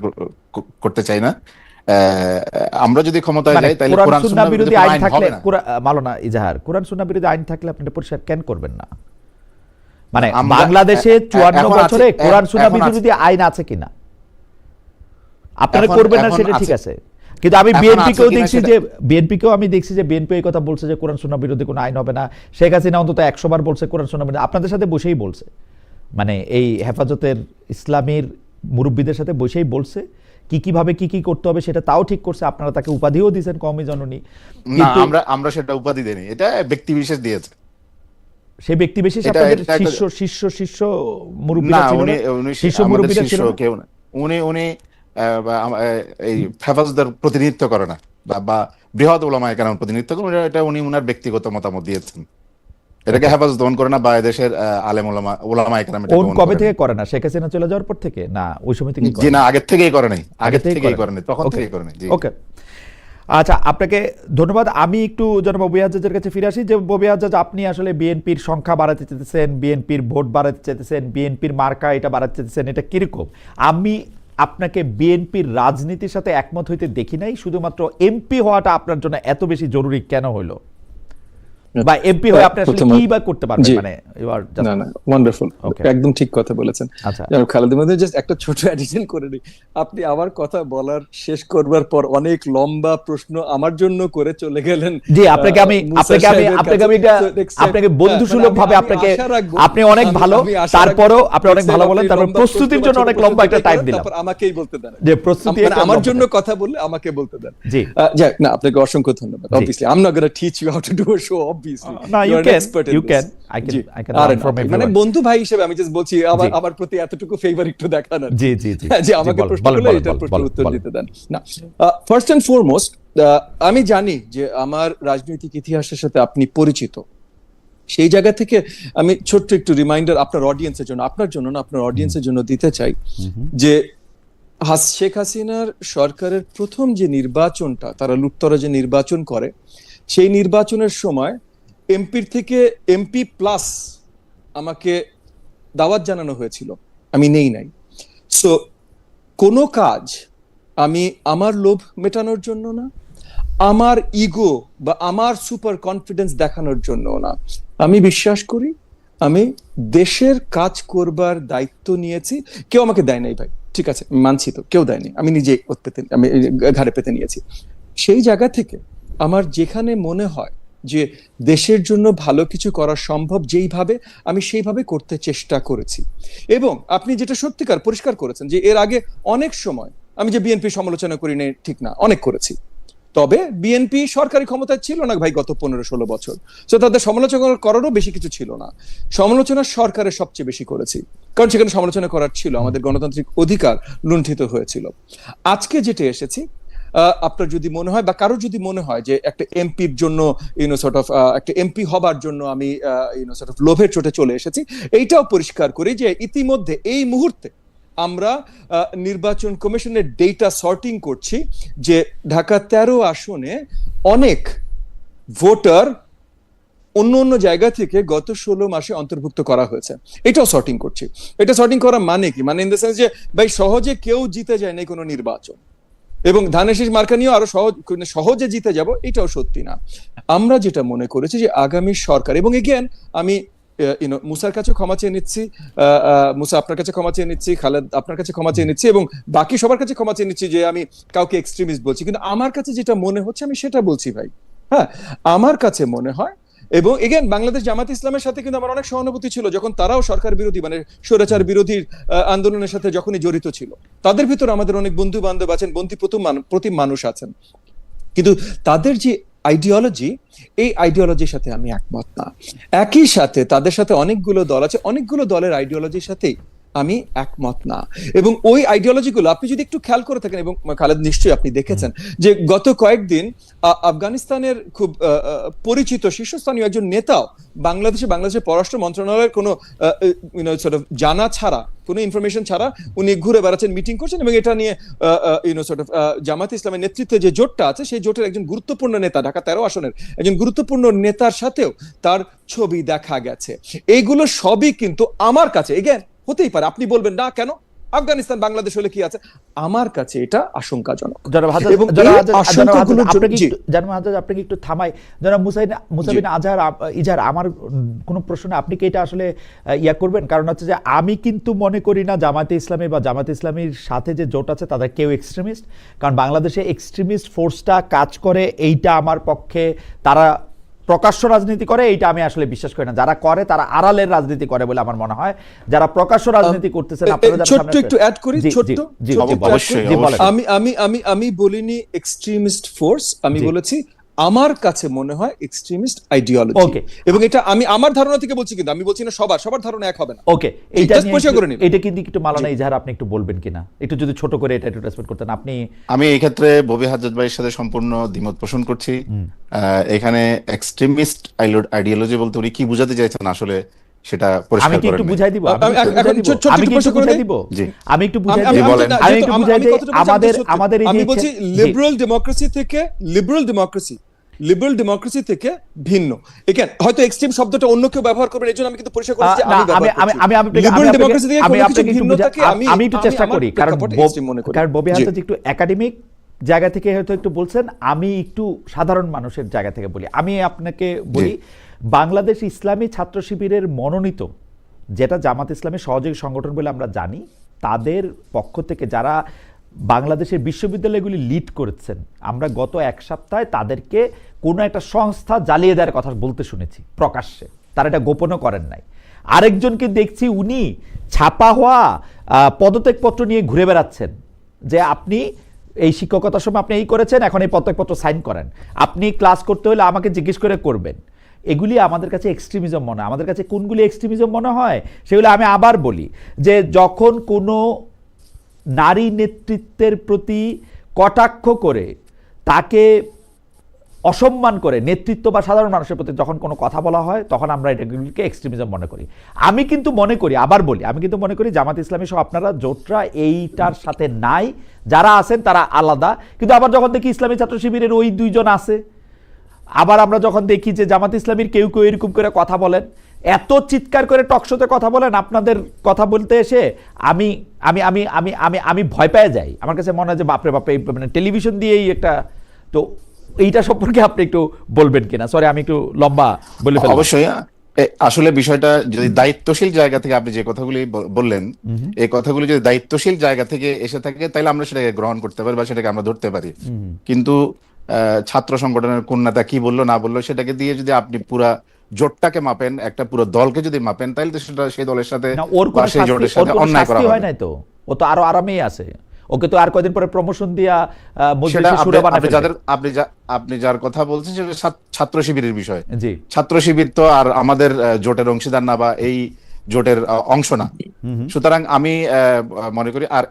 করতে চাই না। আমরা যদি ক্ষমতায় যাই তাহলে কোরআন সুন্নাহ বিরোধী আইন থাকলে, মাওলানা ইজাহার, কোরআন সুন্নাহ বিরোধী আইন থাকলে আপনি পরিষ্কার কেন করবেন না? মানে বাংলাদেশে 54 বছরে কোরআন সুন্নাহ বিরোধী আইন আছে কিনা আপনারা করবেন না, সেটা ঠিক আছে। কিন্তু আমি বিএনপিকেও দেখছি যে বিএনপি এই কথা বলছে যে কোরআন সুন্নাহ বিরোধী কোনো আইন হবে না। শেখ হাসিনা অন্তত 100 বার বলছে কোরআন সুন্নাহ বিরোধী, আপনাদের সাথে বসেই বলছে, মানে এই হেফাজতের ইসলামের মুরব্বীদের সাথে বসেই বলছে কিভাবে কি করতে হবে সেটা তাও ঠিক করছে। আপনারা তাকে উপাধিও দিয়েছেন কওমি জননী। কিন্তু আমরা সেটা উপাধি দেনি, এটা ব্যক্তি বিশেষ দিয়েছে। সেই ব্যক্তি বিশেষ আপনাদের শিষ্য মুরব্বীরা ছিল না? শিষ্য মুরব্বীরা ছিল না? উনি এই হেফাজতের প্রতিনিধিত্ব করে না, বা বৃহৎ উলামায়ে কেরাম প্রতিনিধিত্ব করে, এটা উনি উনার ব্যক্তিগত মতামত দিয়েছেন। এটাকে হেফাজত দমন করে না, বা এদেশের আলেম ওলামা একরাম এটা কোন দমন কবে করে না। থেকে করে না? শেখ হাসিনা চলে যাওয়ার পর থেকে, না ওই সময় থেকে জি না, আগের থেকেই করে নাই, আগে আগের থেকেই থেকেই করে করে নাই, তখন ওকে থেকেই করে নাই। জি ওকে। আচ্ছা, আপনাকে ধন্যবাদ। আমি একটু জনাব ববি হাজ্জাজের কাছে ফিরে আসি, যে ববি হাজ্জাজ, আপনি আসলে বিএনপির সংখ্যা বাড়াতে চেতেছেন, বিএনপির ভোট বাড়াতে চেতেছেন, বিএনপির মার্কা এটা বাড়াতে চেতেছেন, এটা কিরকম? আমি আপনাকে বিএনপির রাজনীতির সাথে একমত হইতে দেখি নাই, শুধুমাত্র এমপি হওয়াটা আপনার জন্য এত বেশি জরুরি কেন হইলো, বা এমপি হয়ে আপনি আসলে কি বা করতে পারবেন? জি। মানে এবার just- না না, ওয়ান্ডারফুল, Okay. একদম ঠিক কথা বলেছেন। আচ্ছা। খালেদের মধ্যে জাস্ট একটা ছোট অ্যাডিশন করে নিই। আপনি আমার কথা বলার শেষ করবার পর অনেক লম্বা প্রশ্ন আমার জন্য করে চলে গেলেন। জি, আপনাকে আমি আপনাকে বন্ধুসুলভ ভাবে আপনাকে, আপনি অনেক ভালো, তারপরও আপনি অনেক ভালো বলেন, তারপর প্রস্তুতির জন্য অনেক লম্বা একটা টাইম দিলাম। তারপর আমাকেই বলতে দেন, যে প্রস্তুতি মানে একটা আমার লম্বা জন্য time। কথা বললে আমাকে বলতে দেন। জি। যাক না, আপনাকে অসংখ্য ধন্যবাদ। জি। Obviously I'm not going to teach you how to do a show, obviously না, you you are an can, expert in you this. can, G. I can আরে learn না, from মানে everyone। বন্ধু ভাই হিসেবে আমি জাস্ট বলছি জি। আমার প্রতি এতটুকু ফেভার একটু দেখান আর কি। জি জি জি যে আমাকে বলেন, প্রশ্ন বলেন, করলে বলেন, এটার বলেন, প্রশ্নের উত্তর বলেন। দিতে দেন না। ফার্স্ট এন্ড ফরমোস্ট, আমি জানি যে আমার রাজনৈতিক ইতিহাসের সাথে আপনি পরিচিত। সেই জায়গা থেকে আমি ছোট্ট একটু রিমাইন্ডার আপনার অডিয়েন্সের জন্য, আপনার জন্য না, আপনার অডিয়েন্সের জন্য দিতে চাই যে শেখ হাসিনার সরকারের প্রথম যে নির্বাচনটা, তারা লুটতরা যে নির্বাচন করে, সেই নির্বাচনের সময় এমপির থেকে এমপি প্লাস আমাকে দাওয়াত জানানো হয়েছিল, আমি নেই নাই। সো কোনো কাজ আমি আমার লোভ মেটানোর জন্য না, আমার ইগো বা আমার সুপার কনফিডেন্স দেখানোর জন্য না। আমি বিশ্বাস করি আমি দেশের কাজ করবার দায়িত্ব নিয়েছি। কেউ আমাকে দেয় নাই ভাই, ঠিক আছে, মানছি তো, কেউ দেয়নি, আমি নিজে আমি ঘাড়ে পেতে নিয়েছি। সেই জায়গা থেকে আমার যেখানে মনে হয় যে দেশের জন্য ভালো কিছু করা সম্ভব, যেইভাবে আমি সেইভাবে করতে চেষ্টা করেছি। এবং আপনি যেটা সত্যিকার পরিষ্কার করেছেন যে এর আগে অনেক সময় আমি যে বিএনপি সমালোচনা করি না ঠিক না, অনেক করেছি। তবে বিএনপি সরকারি ক্ষমতায় ছিল না ভাই গত 15-16 বছর, তো তাদের সমালোচনা করারও বেশি কিছু ছিল না। সমালোচনা সরকারের সবচেয়ে বেশি করেছি, কারণ সেখানে সমালোচনা করার ছিল, আমাদের গণতান্ত্রিক অধিকার লুণ্ঠিত হয়েছিল। আজকে যেটা এসেছি, আপনার যদি মনে হয় বা কারো যদি মনে হয় যে একটা এমপির জন্য একটা এমপি হবার জন্য আমি লোভের চোটে চলে এসেছি, এইটাও পরিষ্কার করি যে ইতিমধ্যে এই মুহূর্তে আমরা নির্বাচন কমিশনের ডেটা সর্টিং করছি যে ঢাকা 13 আসনে অনেক ভোটার অন্য অন্য জায়গা থেকে গত 16 মাসে অন্তর্ভুক্ত করা হয়েছে, এটাও সর্টিং করছি। এটা সর্টিং করা মানে কি? মানে ইন দ্য সেন্স যে ভাই সহজে কেউ জিতে যায় না কোনো নির্বাচন, এবং ধানের শীষ মার্কা নিয়েও আরো সহজে জিতে যাব, এটাও সত্যি না। আমরা যেটা মনে করেছি যে আগামী সরকার, এবং এগেন আমি মুসার কাছে ক্ষমা চেয়ে নিচ্ছি, মুসা আপনার কাছে ক্ষমা চেয়ে নিচ্ছি, খালেদ আপনার কাছে ক্ষমা চেয়ে নিচ্ছি, এবং বাকি সবার কাছে ক্ষমা চেয়ে নিচ্ছি যে আমি কাউকে এক্সট্রিমিস্ট বলছি, কিন্তু আমার কাছে যেটা মনে হচ্ছে আমি সেটা বলছি ভাই। হ্যাঁ, আমার কাছে মনে হয়, এবং এগেন বাংলাদেশ জামাত ইসলামের সাথে কিন্তু আমার অনেক সহানুভূতি ছিল যখন তারাও সরকার বিরোধী মানে স্বৈরাচার বিরোধী আন্দোলনের সাথে যখনই জড়িত ছিল। তাদের ভিতরে আমাদের অনেক বন্ধু বান্ধব আছেন, প্রতিম মানুষ আছেন, কিন্তু তাদের যে আইডিওলজি, এই আইডিওলজির সাথে আমি একমত না। একই সাথে তাদের সাথে অনেকগুলো দল আছে, অনেকগুলো দলের আইডিওলজির সাথেই আমি একমত না। এবং ওই আইডিওলজিগুলো আপনি যদি একটু খেয়াল করে থাকেন, এবং খালেদ নিশ্চয়ই আপনি দেখেছেন যে গত কয়েকদিন আফগানিস্তানের খুব পরিচিত শীর্ষস্থানীয় একজন নেতাও বাংলাদেশের পররাষ্ট্র মন্ত্রণালয়ের কোনো জানা ছাড়া, কোনো ইনফরমেশন ছাড়া উনি ঘুরে বেড়াচ্ছেন, মিটিং করছেন, এবং এটা নিয়ে জামাত ইসলামের নেতৃত্বে যে জোটটা আছে সেই জোটের একজন গুরুত্বপূর্ণ নেতা, ঢাকা 13 আসনের একজন গুরুত্বপূর্ণ নেতার সাথেও তার ছবি দেখা গেছে। এইগুলো সবই কিন্তু আমার কাছে, এগেন হতেই পারে আপনি বলবেন না কেন আফগানিস্তান বাংলাদেশ হলে কি আছে, আমার কাছে এটা আশঙ্কাজনক। আপনাকে একটু থামাই, জনাব মুসাবিন ইজার, আমার কোন প্রশ্ন, আপনি কি এটা আসলে ইয়া করবেন? কারণ হচ্ছে যে আমি কিন্তু মনে করি না জামাতে ইসলামী বা জামাতে ইসলামীর সাথে যে জোট আছে তাদের কেউ এক্সট্রিমিস্ট, কারণ বাংলাদেশে এক্সট্রিমিস্ট ফোর্সটা কাজ করে, এইটা আমার পক্ষে, তারা প্রকাশ্য রাজনীতি করে এইটা আমি আসলে বিশ্বাস করি না। যারা করে তারা আড়ালের রাজনীতি করে বলে আমার মনে হয়। যারা প্রকাশ্য রাজনীতি করতেছেন, আপনারা ছোট্ট একটু অ্যাড করি, আমি বলিনি এক্সট্রিমিস্ট ফোর্স, আমি বলেছি আমার কাছে মনে হয় এক্সট্রিমিস্ট আইডিওলজি। Okay. এবং এটা আমি আমার ধারণা থেকে বলছি, কিন্তু আমি বলছি না সবার ধারণা এক হবে না। ওকে, এইটা just নিয়ে পরিষ্কার করে নিন। এটা কিন্তু একটু মাওলানা ইজাহার আপনি একটু বলবেন কিনা, একটু যদি ছোট করে এটা একটু রেসপেক্ট করতেন আপনি। আমি এই ক্ষেত্রে ববি হাজত ভাইয়ের সাথে সম্পূর্ণ দ্বিমত পোষণ করছি। এখানে এক্সট্রিমিস্ট আইডিওলজি বলতে উনি কি বুঝাতে চাইছেন আসলে সেটা আমি পরিষ্কার কি করেন একটু নাই। বুঝাই দিব, ছোট্ট আমি কি প্রশ্ন একটু করে বুঝাই দিই? দিব, জি। আমি একটু বুঝাই আমি দিব, বলেন। আমি একটু বুঝাই দিই। আমাদের এই আমি যে বলছি লিবারেল ডেমোক্রেসি থেকে ভিন্ন। এখানে হয়তো এক্সট্রিম শব্দটা অন্য কেউ ব্যবহার করবেন, এজন্য আমি কিন্তু পরিষ্কার করেছি না, আমি ব্যবহার করছি। লিবারেল ডেমোক্রেসি থেকে আমি কোনো কিছু আপনাকে একটু ভিন্নতাকে আমি একটু চেষ্টা আমার করি, কারণ প্রেক্ষাপটে extreme মনে করি। কারণ ববি জি। হাজত একটু একাডেমিক জায়গা থেকে হয়তো একটু বলছেন, আমি একটু সাধারণ মানুষের জায়গা থেকে বলি। আমি আপনাকে বলি, বাংলাদেশ ইসলামী ছাত্র শিবিরের মনোনীত, যেটা জামাত ইসলামের সহযোগী সংগঠন বলে আমরা জানি, তাদের পক্ষ থেকে যারা বাংলাদেশের বিশ্ববিদ্যালয়গুলি লিড করেছেন, আমরা গত এক সপ্তাহে তাদেরকে কোনো একটা সংস্থা জ্বালিয়ে দেওয়ার কথা বলতে শুনেছি প্রকাশ্যে, তারা এটা গোপনও করেন নাই। আরেকজনকে দেখছি উনি ছাপা হওয়া পদত্যাগপত্র নিয়ে ঘুরে বেড়াচ্ছেন, যে আপনি এই শিক্ষকতার সময় আপনি এই করেছেন, এখন এই পদত্যাগপত্র সাইন করেন, আপনি ক্লাস করতে হলে আমাকে জিজ্ঞেস করে করবেন। এগুলি আমাদের কাছে এক্সট্রিমিজম মনে হয়। আমাদের কাছে কোনগুলি এক্সট্রিমিজম মনে হয় সেগুলো আমি আবার বলি, যে যখন কোনো নারী নেতৃত্বের প্রতি কটাক্ষ করে, তাকে অসম্মান করে, নেতৃত্ব বা সাধারণ মানুষের প্রতি যখন কোনো কথা বলা হয়, তখন আমরা এটাগুলিকে এক্সট্রিমিজম মনে করি। আমি কিন্তু মনে করি, আবার বলি, আমি কিন্তু মনে করি জামাত ইসলামী সহ আপনারা জোটরা এইটার সাথে নাই, যারা আছেন তারা আলাদা। কিন্তু আবার যখন দেখি ইসলামী ছাত্র শিবিরের ওই দুইজন আছে, আবার আমরা যখন দেখি যে জামাত ইসলামীর কেউ কেউ এরকম করে কথা বলেন, এত চিৎকার করে টকশোতে কথা বলেন, আপনাদের কথা বলতে এসে আমি আমি আমি আমি আমি আমি ভয় পেয়ে যাই। আমার কাছে মনে হয় যে বাপরে বাপরে, মানে টেলিভিশন দিয়েই একটা, তো এইটা সম্পর্কে আপনি একটু বলবেন কিনা? সরি, আমি একটু লম্বা বলে ফেললাম। অবশ্যই। আসলে বিষয়টা যদি দায়িত্বশীল জায়গা থেকে আপনি যে কথাগুলি বললেন, এই কথাগুলি যদি দায়িত্বশীল জায়গা থেকে এসে থাকে, তাহলে আমরা সেটাকে গ্রহণ করতে পারি বা সেটাকে আমরা ধরতে পারি। কিন্তু ছাত্র সংগঠনের কোন নেতা কি বললো না বললো সেটাকে দিয়ে যদি আপনি পুরা জোটটাকে মাপেন, একটা পুরো দলকে যদি মাপেন, তাহলে তো সেটা সেই দলের সাথে না, ওর বা কোনো সেই জোটের শাস্তি, ওর সাথে কোনো অন্যায় করা শাস্তি হয় হবে। নাই তো, ও তো আরো আরামেই আছে। ওকে তো আর কয়দিন পরে প্রমোশন দিয়া সেটা মজলিসে সুরে বানাবে। আপনি যার কথা বলছেন সেটা ছাত্র শিবিরের বিষয়। জি, ছাত্র শিবির তো আর আমাদের জোটের অংশীদার না বা এই জোটের অংশ না। সুতরাং আমি মনে করি, আর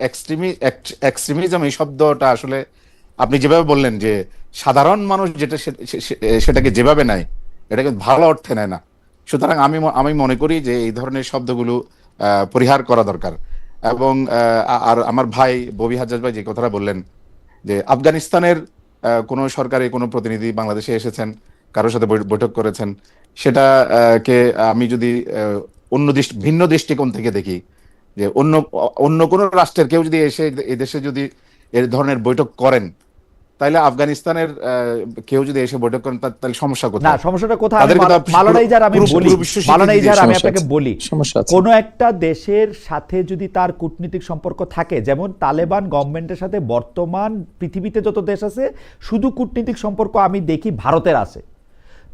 এক্সট্রিমিজম এই শব্দটা আসলে আপনি যেভাবে বললেন যে সাধারণ মানুষ যেটা সেটাকে যেভাবে নেয়, এটা কিন্তু ভালো অর্থে নেয় না। সুতরাং আমি মনে করি যে এই ধরনের শব্দগুলো পরিহার করা দরকার। এবং আর আমার ভাই ববি হাজ্জাজ ভাই যে কথাটা বললেন যে আফগানিস্তানের কোনো সরকারি কোনো প্রতিনিধি বাংলাদেশে এসেছেন, কারোর সাথে বৈঠক করেছেন, সেটা কে আমি যদি ভিন্ন দৃষ্টিকোণ থেকে দেখি, যে অন্য কোনো রাষ্ট্রের কেউ যদি এসে এই দেশে যদি এই ধরনের বৈঠক করেন, তাহলে আফগানিস্তানের কেউ যদি এসে বৈঠক করেন, তাহলে সমস্যা না, কোথায়? সমস্যাটা কোথায়? তাদেরকে তো মাওলানা ইজাহার আমি পুরো বলি, বিশ্ব স্বীকৃতি মাওলানা ইজাহার আমি সমস্যা আপনাকে আছে। বলি, সমস্যা আছে। কোন একটা দেশের সাথে যদি তার কূটনীতিক সম্পর্ক থাকে, যেমন তালেবান গভর্নমেন্টের সাথে বর্তমান পৃথিবীতে যত দেশ আছে, শুধু কূটনীতিক সম্পর্ক আমি দেখি ভারতের আছে।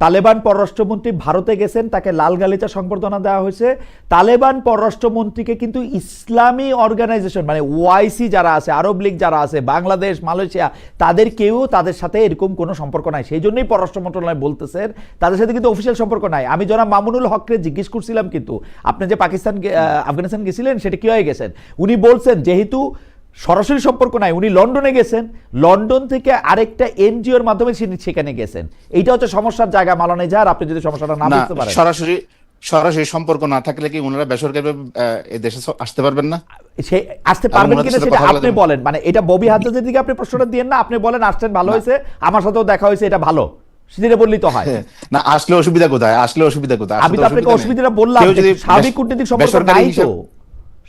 তালেবান পররাষ্ট্রমন্ত্রী ভারতে গেছেন, তাকে লাল গালিচা সংবর্ধনা দেওয়া হয়েছে। তালেবান পররাষ্ট্রমন্ত্রীকে কিন্তু ইসলামী অর্গানাইজেশন, মানে ওআইসি যারা আছে, আরব লীগ যারা আছে, বাংলাদেশ, মালয়েশিয়া, তাদের কেউ তাদের সাথে এরকম কোনো সম্পর্ক নাই। সেই জন্যই পররাষ্ট্র মন্ত্রণালয় বলতেছেন তাদের সাথে কিন্তু অফিসিয়াল সম্পর্ক নাই। আমি জনাব মামুনুল হককে জিজ্ঞেস করছিলাম, কিন্তু আপনি যে আফগানিস্তান গেছিলেন সেটা কি হয়ে গেছেন, উনি বলছেন যেহেতু সরাসরি সম্পর্ক নাই, উনি লন্ডনে গেছেন, লন্ডন থেকে আরেকটা এনজিওর মাধ্যমে সেখানে গেছেন। এইটা হচ্ছে সমস্যার জায়গা মাওলানা ইজাহার, আপনি যদি সমস্যাটা না বুঝতে পারেন। সরাসরি সম্পর্ক না থাকলে কি ওনারা বেসরকারিভাবে এই দেশে আসতে পারবেন না? সে আসতে পারবেন কিনা সেটা আপনি বলেন। মানে এটা ববি হাজ্জাজের দিকে আপনি প্রশ্নটা দিয়েন না, আপনি বলেন আসছেন, ভালো হয়েছে, আমার সাথেও দেখা হয়েছে, এটা ভালো, সেটা বললেই তো হয়। না, আসলে অসুবিধা কোথায়? আমি তো আপনাকে অসুবিধাটা বললাম, স্বাভাবিক কূটনীতিক সম্পর্ক নাই তো,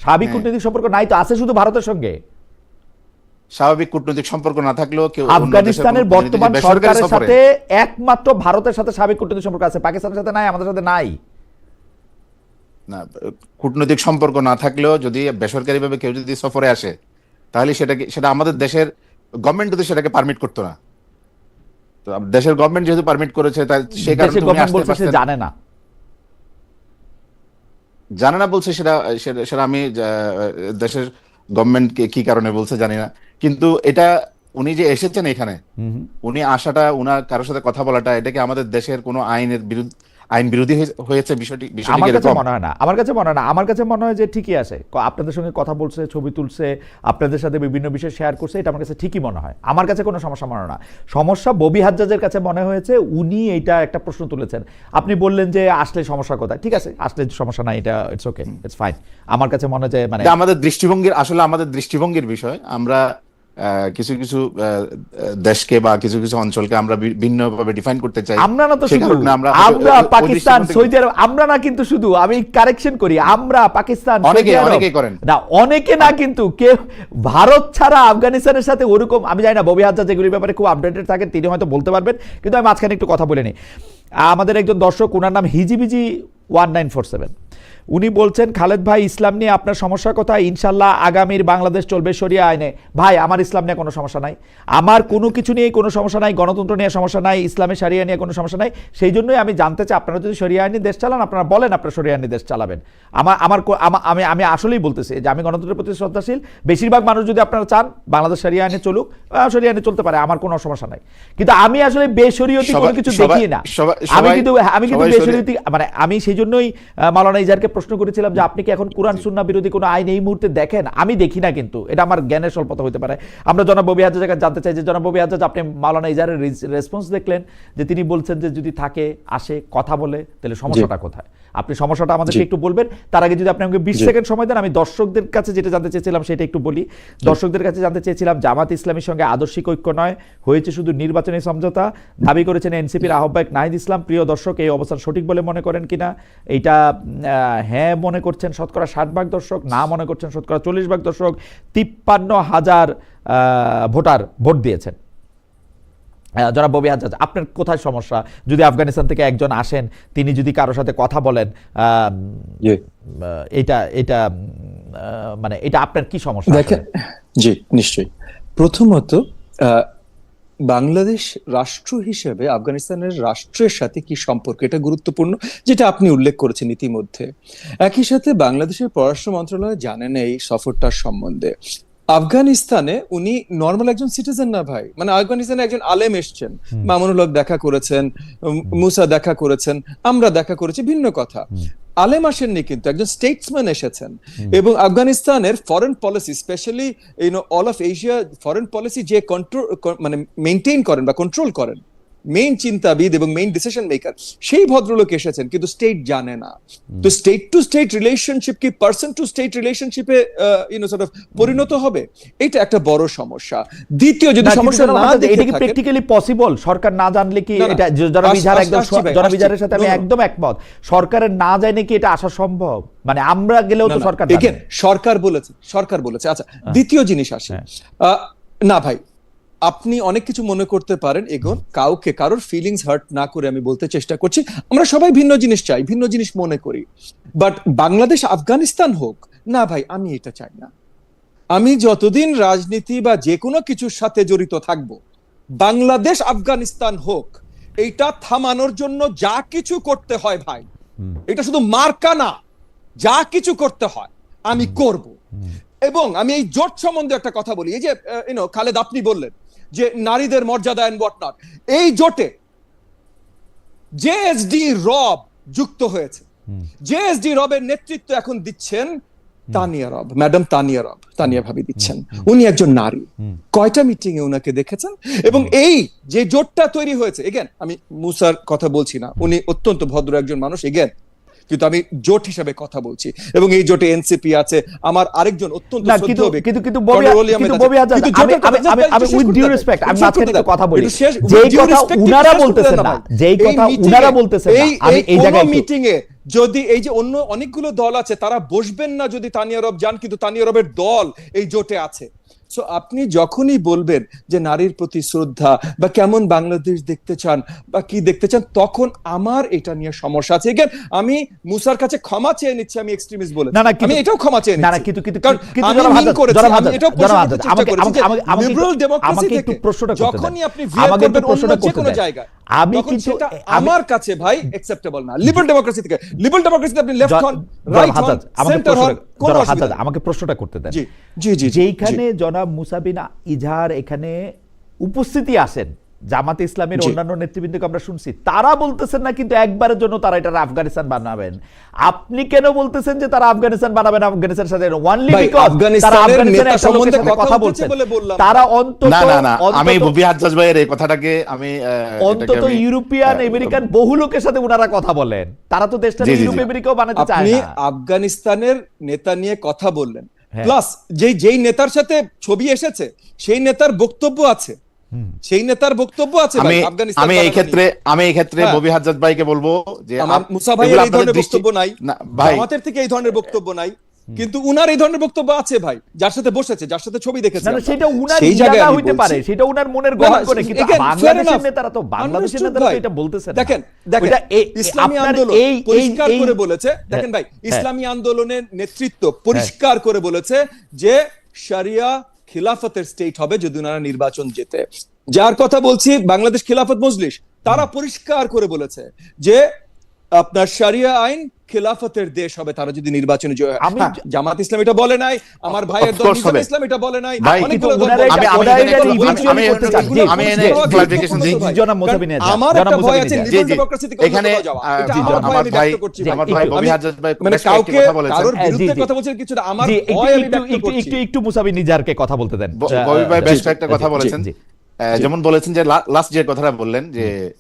স্বাভাবিক কূটনীতিক সম্পর্ক নাই তো, আছে শুধু ভারতের সঙ্গে। স্বাভাবিক কূটনৈতিক সম্পর্ক না থাকলেও কেউ আফগানিস্তানের বর্তমান সরকারের সাথে একমাত্র ভারতের সাথে স্বাভাবিক কূটনৈতিক সম্পর্ক আছে, পাকিস্তানের সাথে নাই, আমাদের সাথে নাই। না, কূটনৈতিক সম্পর্ক না থাকলেও যদি বেসরকারিভাবে কেউ যদি সফরে আসে, তাহলে সেটা আমাদের দেশের গভর্নমেন্ট যদি সেটাকে পারমিট করতো না। তো দেশের গভর্নমেন্ট যেহেতু পারমিট করেছে, তাই সেই কারণে গভর্নমেন্ট বলছে সে জানে না বলছে, সেটা আমি দেশের গভর্নমেন্ট কি কারণে বলছে জানি না। কিন্তু এটা উনি যে এসেছেন এখানে, উনি আসাটা, উনার কারোর সাথে কথা বলাটা, এটা কি আমাদের দেশের কোনো আইন বিরোধী হয়েছে? বিষয়টি আমার কাছে এরকম? মনে হয় না, আমার কাছে মনে হয় যে ঠিকই আছে। আপনাদের সঙ্গে কথা বলছে, ছবি তুলছে, আপনাদের সাথে বিভিন্ন বিষয় শেয়ার করছে, এটা আমার কাছে ঠিকই মনে হয়। আমার কাছে কোনো সমস্যা মনে হয় না। সমস্যা ববি হাজ্জাজের কাছে মনে হয়েছে, উনি এইটা একটা প্রশ্ন তুলেছেন। আপনি বললেন যে আসলে সমস্যা কোথায়, ঠিক আছে, আসলে সমস্যা নাই, এটা ইটস ওকে, ইটস ফাইন। আমার কাছে মনে হয় যে মানে এটা আমাদের দৃষ্টিভঙ্গির বিষয়। আমরা কিছু কিছু দেশকে বা কিছু কিছু অঞ্চলকে আমরা ভিন্নভাবে ডিফাইন করতে চাই। আমরা না তো সে শুধু, কারণে আমরা আমরা ওই পাকিস্তান, দৃষ্টিভঙ্গি সৌদি আরব, আমরা না কিন্তু শুধু, আমি কারেকশন করি, আমরা পাকিস্তান, সৌদি আরব, অনেকেই করেন। না অনেকে না, কিন্তু কেউ ভারত ছাড়া আফগানিস্তানের সাথে ওরকম, আমি জানি না ববি হাজ্জাজ যেগুলির ব্যাপারে খুব আপডেটেড থাকেন, তিনি হয়তো বলতে পারবেন, কিন্তু আমি মাঝখানে একটু কথা বলে নিই। আমাদের একজন দর্শক, ওনার নাম হিজিবিজি 1947, উনি বলছেন, খালেদ ভাই ইসলাম নিয়ে আপনার সমস্যা কোথায়? ইনশাল্লাহ আগামীর বাংলাদেশ চলবে শরিয়া আইনে। ভাই, আমার ইসলাম নিয়ে কোনো সমস্যা নাই, আমার কোনো কিছু নিয়ে কোনো সমস্যা নাই, গণতন্ত্র নিয়ে সমস্যা নাই, ইসলামে শরিয়া নিয়ে কোনো সমস্যা নাই। সেই জন্যই আমি জানতে চাই, আপনারা যদি শরিয়া আইনি দেশ চালান, আপনারা বলেন আপনারা শরিয়া আইনি দেশ চালাবেন। আমি আসলেই বলতেছি যে আমি গণতন্ত্রের প্রতি শ্রদ্ধাশীল। বেশিরভাগ মানুষ যদি আপনারা চান বাংলাদেশ শরিয়া আইনে চলুক, শরিয়া আইনে চলতে পারে, আমার কোনো সমস্যা নাই। কিন্তু আমি আসলে বেশরীয়তি কোনো কিছু দেখি না। আমি কিন্তু বেশরীয়তি, মানে আমি সেই জন্যই মাওলানা ইজারকে প্রশ্ন করেছিলাম যে আপনি কি এখন কোরআন সুন্নাহ বিরোধী কোনো আইন এই মুহূর্তে দেখেন? আমি দেখি না, কিন্তু এটা আমার জ্ঞানের স্বল্পতা হতে পারে। আমরা জনাব ববি হাজ্জাজকে জানতে চাই যে জনাব ববি হাজ্জাজ, আপনি মাওলানা ইজারের রেসপন্স দেখলেন যে তিনি বলছেন যে যদি থাকে, আসে, কথা বলে, তাহলে সমস্যাটা কোথায়? আপনি সমস্যাটা আমাদেরকে একটু বলবেন। তার আগে যদি আপনি আমাকে 20 সেকেন্ড সময় দেন, আমি দর্শকদের কাছে যেটা জানতে চেয়েছিলাম সেটা একটু বলি। দর্শকদের কাছে জানতে চেয়েছিলাম, জামাত ইসলামীর সঙ্গে আদর্শিক ঐক্য নয়, হয়েছে শুধু নির্বাচনী সমঝোতা, দাবি করেছেন এনসিপির আহ্বায়ক নাহিদ ইসলাম। প্রিয় দর্শক, এই অবস্থান সঠিক বলে মনে করেন কিনা? এইটা হ্যাঁ মনে করছেন শতকরা 60% দর্শক, না মনে করছেন শতকরা 40% দর্শক। 53,000 ভোটার ভোট দিয়েছেন। জনাব ববি হাজ্জাজ, আপনার কোথায় সমস্যা? যদি আফগানিস্তান থেকে একজন আসেন, তিনি যদি কারোর সাথে কথা বলেন, এটা মানে এটা আপনার কি সমস্যা? দেখেন, জি নিশ্চয়ই। প্রথমত, বাংলাদেশ রাষ্ট্র হিসেবে আফগানিস্তানের রাষ্ট্রের সাথে কি সম্পর্ক, এটা গুরুত্বপূর্ণ, যেটা আপনি উল্লেখ করেছেন ইতিমধ্যে। একই সাথে বাংলাদেশের পররাষ্ট্র মন্ত্রণালয় জানেন এই সফরটার সম্বন্ধে। আফগানিস্তানে উনি নর্মাল একজন সিটিজেন না ভাই, মানে আফগানিস্তানে একজন আলেম এসছেন, মামুনুল হক দেখা করেছেন, মুসা দেখা করেছেন, আমরা দেখা করেছি, ভিন্ন কথা। আলেম আসেননি, কিন্তু একজন স্টেটসম্যান এসেছেন। এবং আফগানিস্তানের foreign policy, specially all of Asia foreign policy যে কন্ট্রোল, মানে মেইনটেইন করেন বা কন্ট্রোল করেন, মেইন চিন্তাবিদ এবং মেইন ডিসিশন মেকার, সেই ভদ্রলোক এসেছেন, কিন্তু স্টেট জানে না। তো স্টেট টু স্টেট রিলেশনশিপ কি পার্সন টু স্টেট রিলেশনশিপে সর্ট অফ পরিণত হবে? এটা একটা বড় সমস্যা। দ্বিতীয়, যদি সমস্যা না দেখে এটা কি থাকেন, প্র্যাকটিক্যালি পসিবল? সরকার না জানলে কি এটা, জনাব ইজারের সাথে আমি একদম একমত, সরকারের না জানে কি এটা আসা সম্ভব? মানে আমরা গেলেও তো সরকার জানে। সরকার বলেছে। আচ্ছা, দ্বিতীয় জিনিস আসে, না ভাই, আপনি অনেক কিছু মনে করতে পারেন, এগোন, কারোর ফিলিংস হার্ট না করে আমি বলতে চেষ্টা করছি, আমরা সবাই ভিন্ন জিনিস চাই, ভিন্ন জিনিস মনে করি। বাট বাংলাদেশ আফগানিস্তান হোক না ভাই, আমি এটা চাই না। আমি যতদিন রাজনীতি বা যে কোনো কিছুর সাথে জড়িত থাকব, বাংলাদেশ আফগানিস্তান হোক, এইটা থামানোর জন্য যা কিছু করতে হয় ভাই, এটা শুধু মার্কা না, যা কিছু করতে হয় আমি করব। এবং আমি এই জোট সম্বন্ধে একটা কথা বলি। এই যে খালেদ, আপনি বললেন যে নারীদের মর্যাদা এন্ড হোয়াট নট, এই জোটে জেএসডি রব যুক্ত হয়েছে। জেএসডি রবের নেতৃত্ব এখন দিচ্ছেন তানিয়া রব, ম্যাডাম তানিয়া ভাবি দিচ্ছেন। উনি একজন নারী। কয়টা মিটিং এ উনাকে দেখেছেন? এবং এই যে জোটটা তৈরি হয়েছে, এগেন আমি মুসার কথা বলছি না, উনি অত্যন্ত ভদ্র একজন মানুষ, এগেন, কিন্তু আমি জোট হিসেবে কথা বলছি। এবং এই জোটে এনসিপি আছে, আমার আরেকজন অত্যন্ত শ্রদ্ধেয় ব্যক্তি, কিন্তু ববি হাজ্জাজ, আমি উইথ ডিউ রেসপেক্ট, আমি মাঝখানে একটু কথা বলি। যেই কথা উনারা বলতেছেন না, আমি এই জায়গায় মিটিং এ যদি এই যে অন্য অনেকগুলো দল আছে, তারা বসবেন না যদি তানিয়া রব যান, কিন্তু তানিয়া রবের দল এই জোটে আছে। সো আপনি যখনই বলবেন যে নারীর প্রতি শ্রদ্ধা বা কেমন বাংলাদেশ দেখতে চান বা কি দেখতে চান, তখন আমার এটা নিয়ে সমস্যা আছে। এগেন, আমি মুসার কাছে ক্ষমা চেয়ে নিচ্ছি, আমি এক্সট্রিমিস্ট বলে, আমি এটাও ক্ষমা চেয়ে নিচ্ছি। যখনই আপনি যে কোনো জায়গায়, আমার কাছে ভাই অ্যাকসেপ্টেবল না। লিবারেল ডেমোক্রেসিতে আপনি লেফট হন, রাইট হন, সেন্টার হন, কোন অসুবিধা নেই। আমাকে প্রশ্নটা করতে দেন। জি, যেইখানে জনাব মুসা বিন ইজহার এখানে উপস্থিতি আসেন জামাতে ইসলামের জি। অন্যান্য নেতৃবৃন্দকে আমরা শুনছি, তারা বলতেছেন না কিন্তু একবারের জন্য তারা এটা আফগানিস্তান বানাবেন। আপনি কেন বলতেছেন যে তারা আফগানিস্তান বানাবেন? আফগানিস্তানের সাথে ওয়ানলি ভাই, বিকজ তারা আফগানিস্তানের আফগানিস্তানের নেতা একটা লোকের সম্বন্ধে সাথে কথা কথা বলছে বলছেন, বলে বললাম। তারা অন্তত না আমি অন্তত ববি হাজ্জাজ ভাইয়ের এই কথাটাকে আমি অন্তত ইউরোপিয়ান আমেরিকান বহু লোকের সাথে ওনারা কথা বলেন, তারা তো দেশটা জি, জি, জি। ইউরোপ আমেরিকাও বানাতে চায় আপনি না। আফগানিস্তানের নেতা নিয়ে কথা বললেন, হ্যাঁ। প্লাস যেই নেতার সাথে ছবি এসেছে সেই নেতার বক্তব্য আছে, সেই নেতার বক্তব্য আছে ভাই, আফগানিস্তান আমি এই বানানো নিয়ে। ক্ষেত্রে হ্যাঁ। ববি হাজ্জাজ ভাইকে বলবো যে আমার মুসা ভাইয়ের এগুলো এই ধরনের আপনাদের বক্তব্য নাই, না ভাই, জামাতের থেকে এই ধরনের বক্তব্য নাই, কিন্তু উনার এই ধরনের বক্তব্য আছে ভাই, যার সাথে বসেছে, যার সাথে ছবি দেখেছে না, আমরা। সেটা উনার সেই জায়গায় ইরাদা আমি হইতে বলছি। পারে, সেটা উনার মনের না, গহন না, করে, কিন্তু again, fair বাংলাদেশের enough. নেতারা তো বাংলাদেশের Understood নেতারা তো ভাই। এটা বলতেছে না। দেখেন ওইটা ইসলামী আপনার আন্দোলন এই- পরিষ্কার এই- করে বলেছে, দেখেন ভাই, ইসলামী আন্দোলনের নেতৃত্ব পরিষ্কার করে বলেছে যে শরিয়া খিলাফতের স্টেট হবে যদি ওনারা নির্বাচন জেতে। যার কথা বলছি বাংলাদেশ খিলাফত মজলিস, তারা পরিষ্কার করে বলেছে যে আপনার শরিয়া আইন খিলাফতের দেশ হবে তারা যদি নির্বাচনে জয় হয়। আমি হ্যাঁ, জামাত ইসলাম এটা বলে নাই, আমার ভাইয়ের Of দল course নিজাম হবে। ইসলাম এটা বলে নাই, ভাই, অনেকগুলো কিন্তু দল ওনারা বলে এটা- নাই। আমি ওনারা এখানে এটা একটু- eventually আমি করতে একটু- চান। জি, আমি এখানে জি, clarification দিই। জি, জনাব মুসাবি নিয়ে যান, আমার জনাব একটা ভয় মুসাবি আছে নিয়ে যান। জি, লিবারেল জি। ডেমোক্রেসি থেকে এখানে অন্য কোথাও যাওয়া। এটা জি, আমার ভয় আমি ভাই ব্যক্ত করছি। আমার একটু- ভাই একটু- ববি আমি- হাজ্জাজ ভাই মানে বেশ কয়েকটি কাউকে কথা বলেছেন। কারোর জি, বিরুদ্ধে জি। কথা বলছেন কিছু না, আমার জি, ভয় আমি ব্যক্ত করছি। একটু মুসাবি নিজারকে কথা বলতে দেন। ববি ভাই বেশ জি, কয়েকটা জি, কথা জি, বলেছেন, জি। যেমন বলেছেন যে লাস্ট যে কথাটা বললেন যে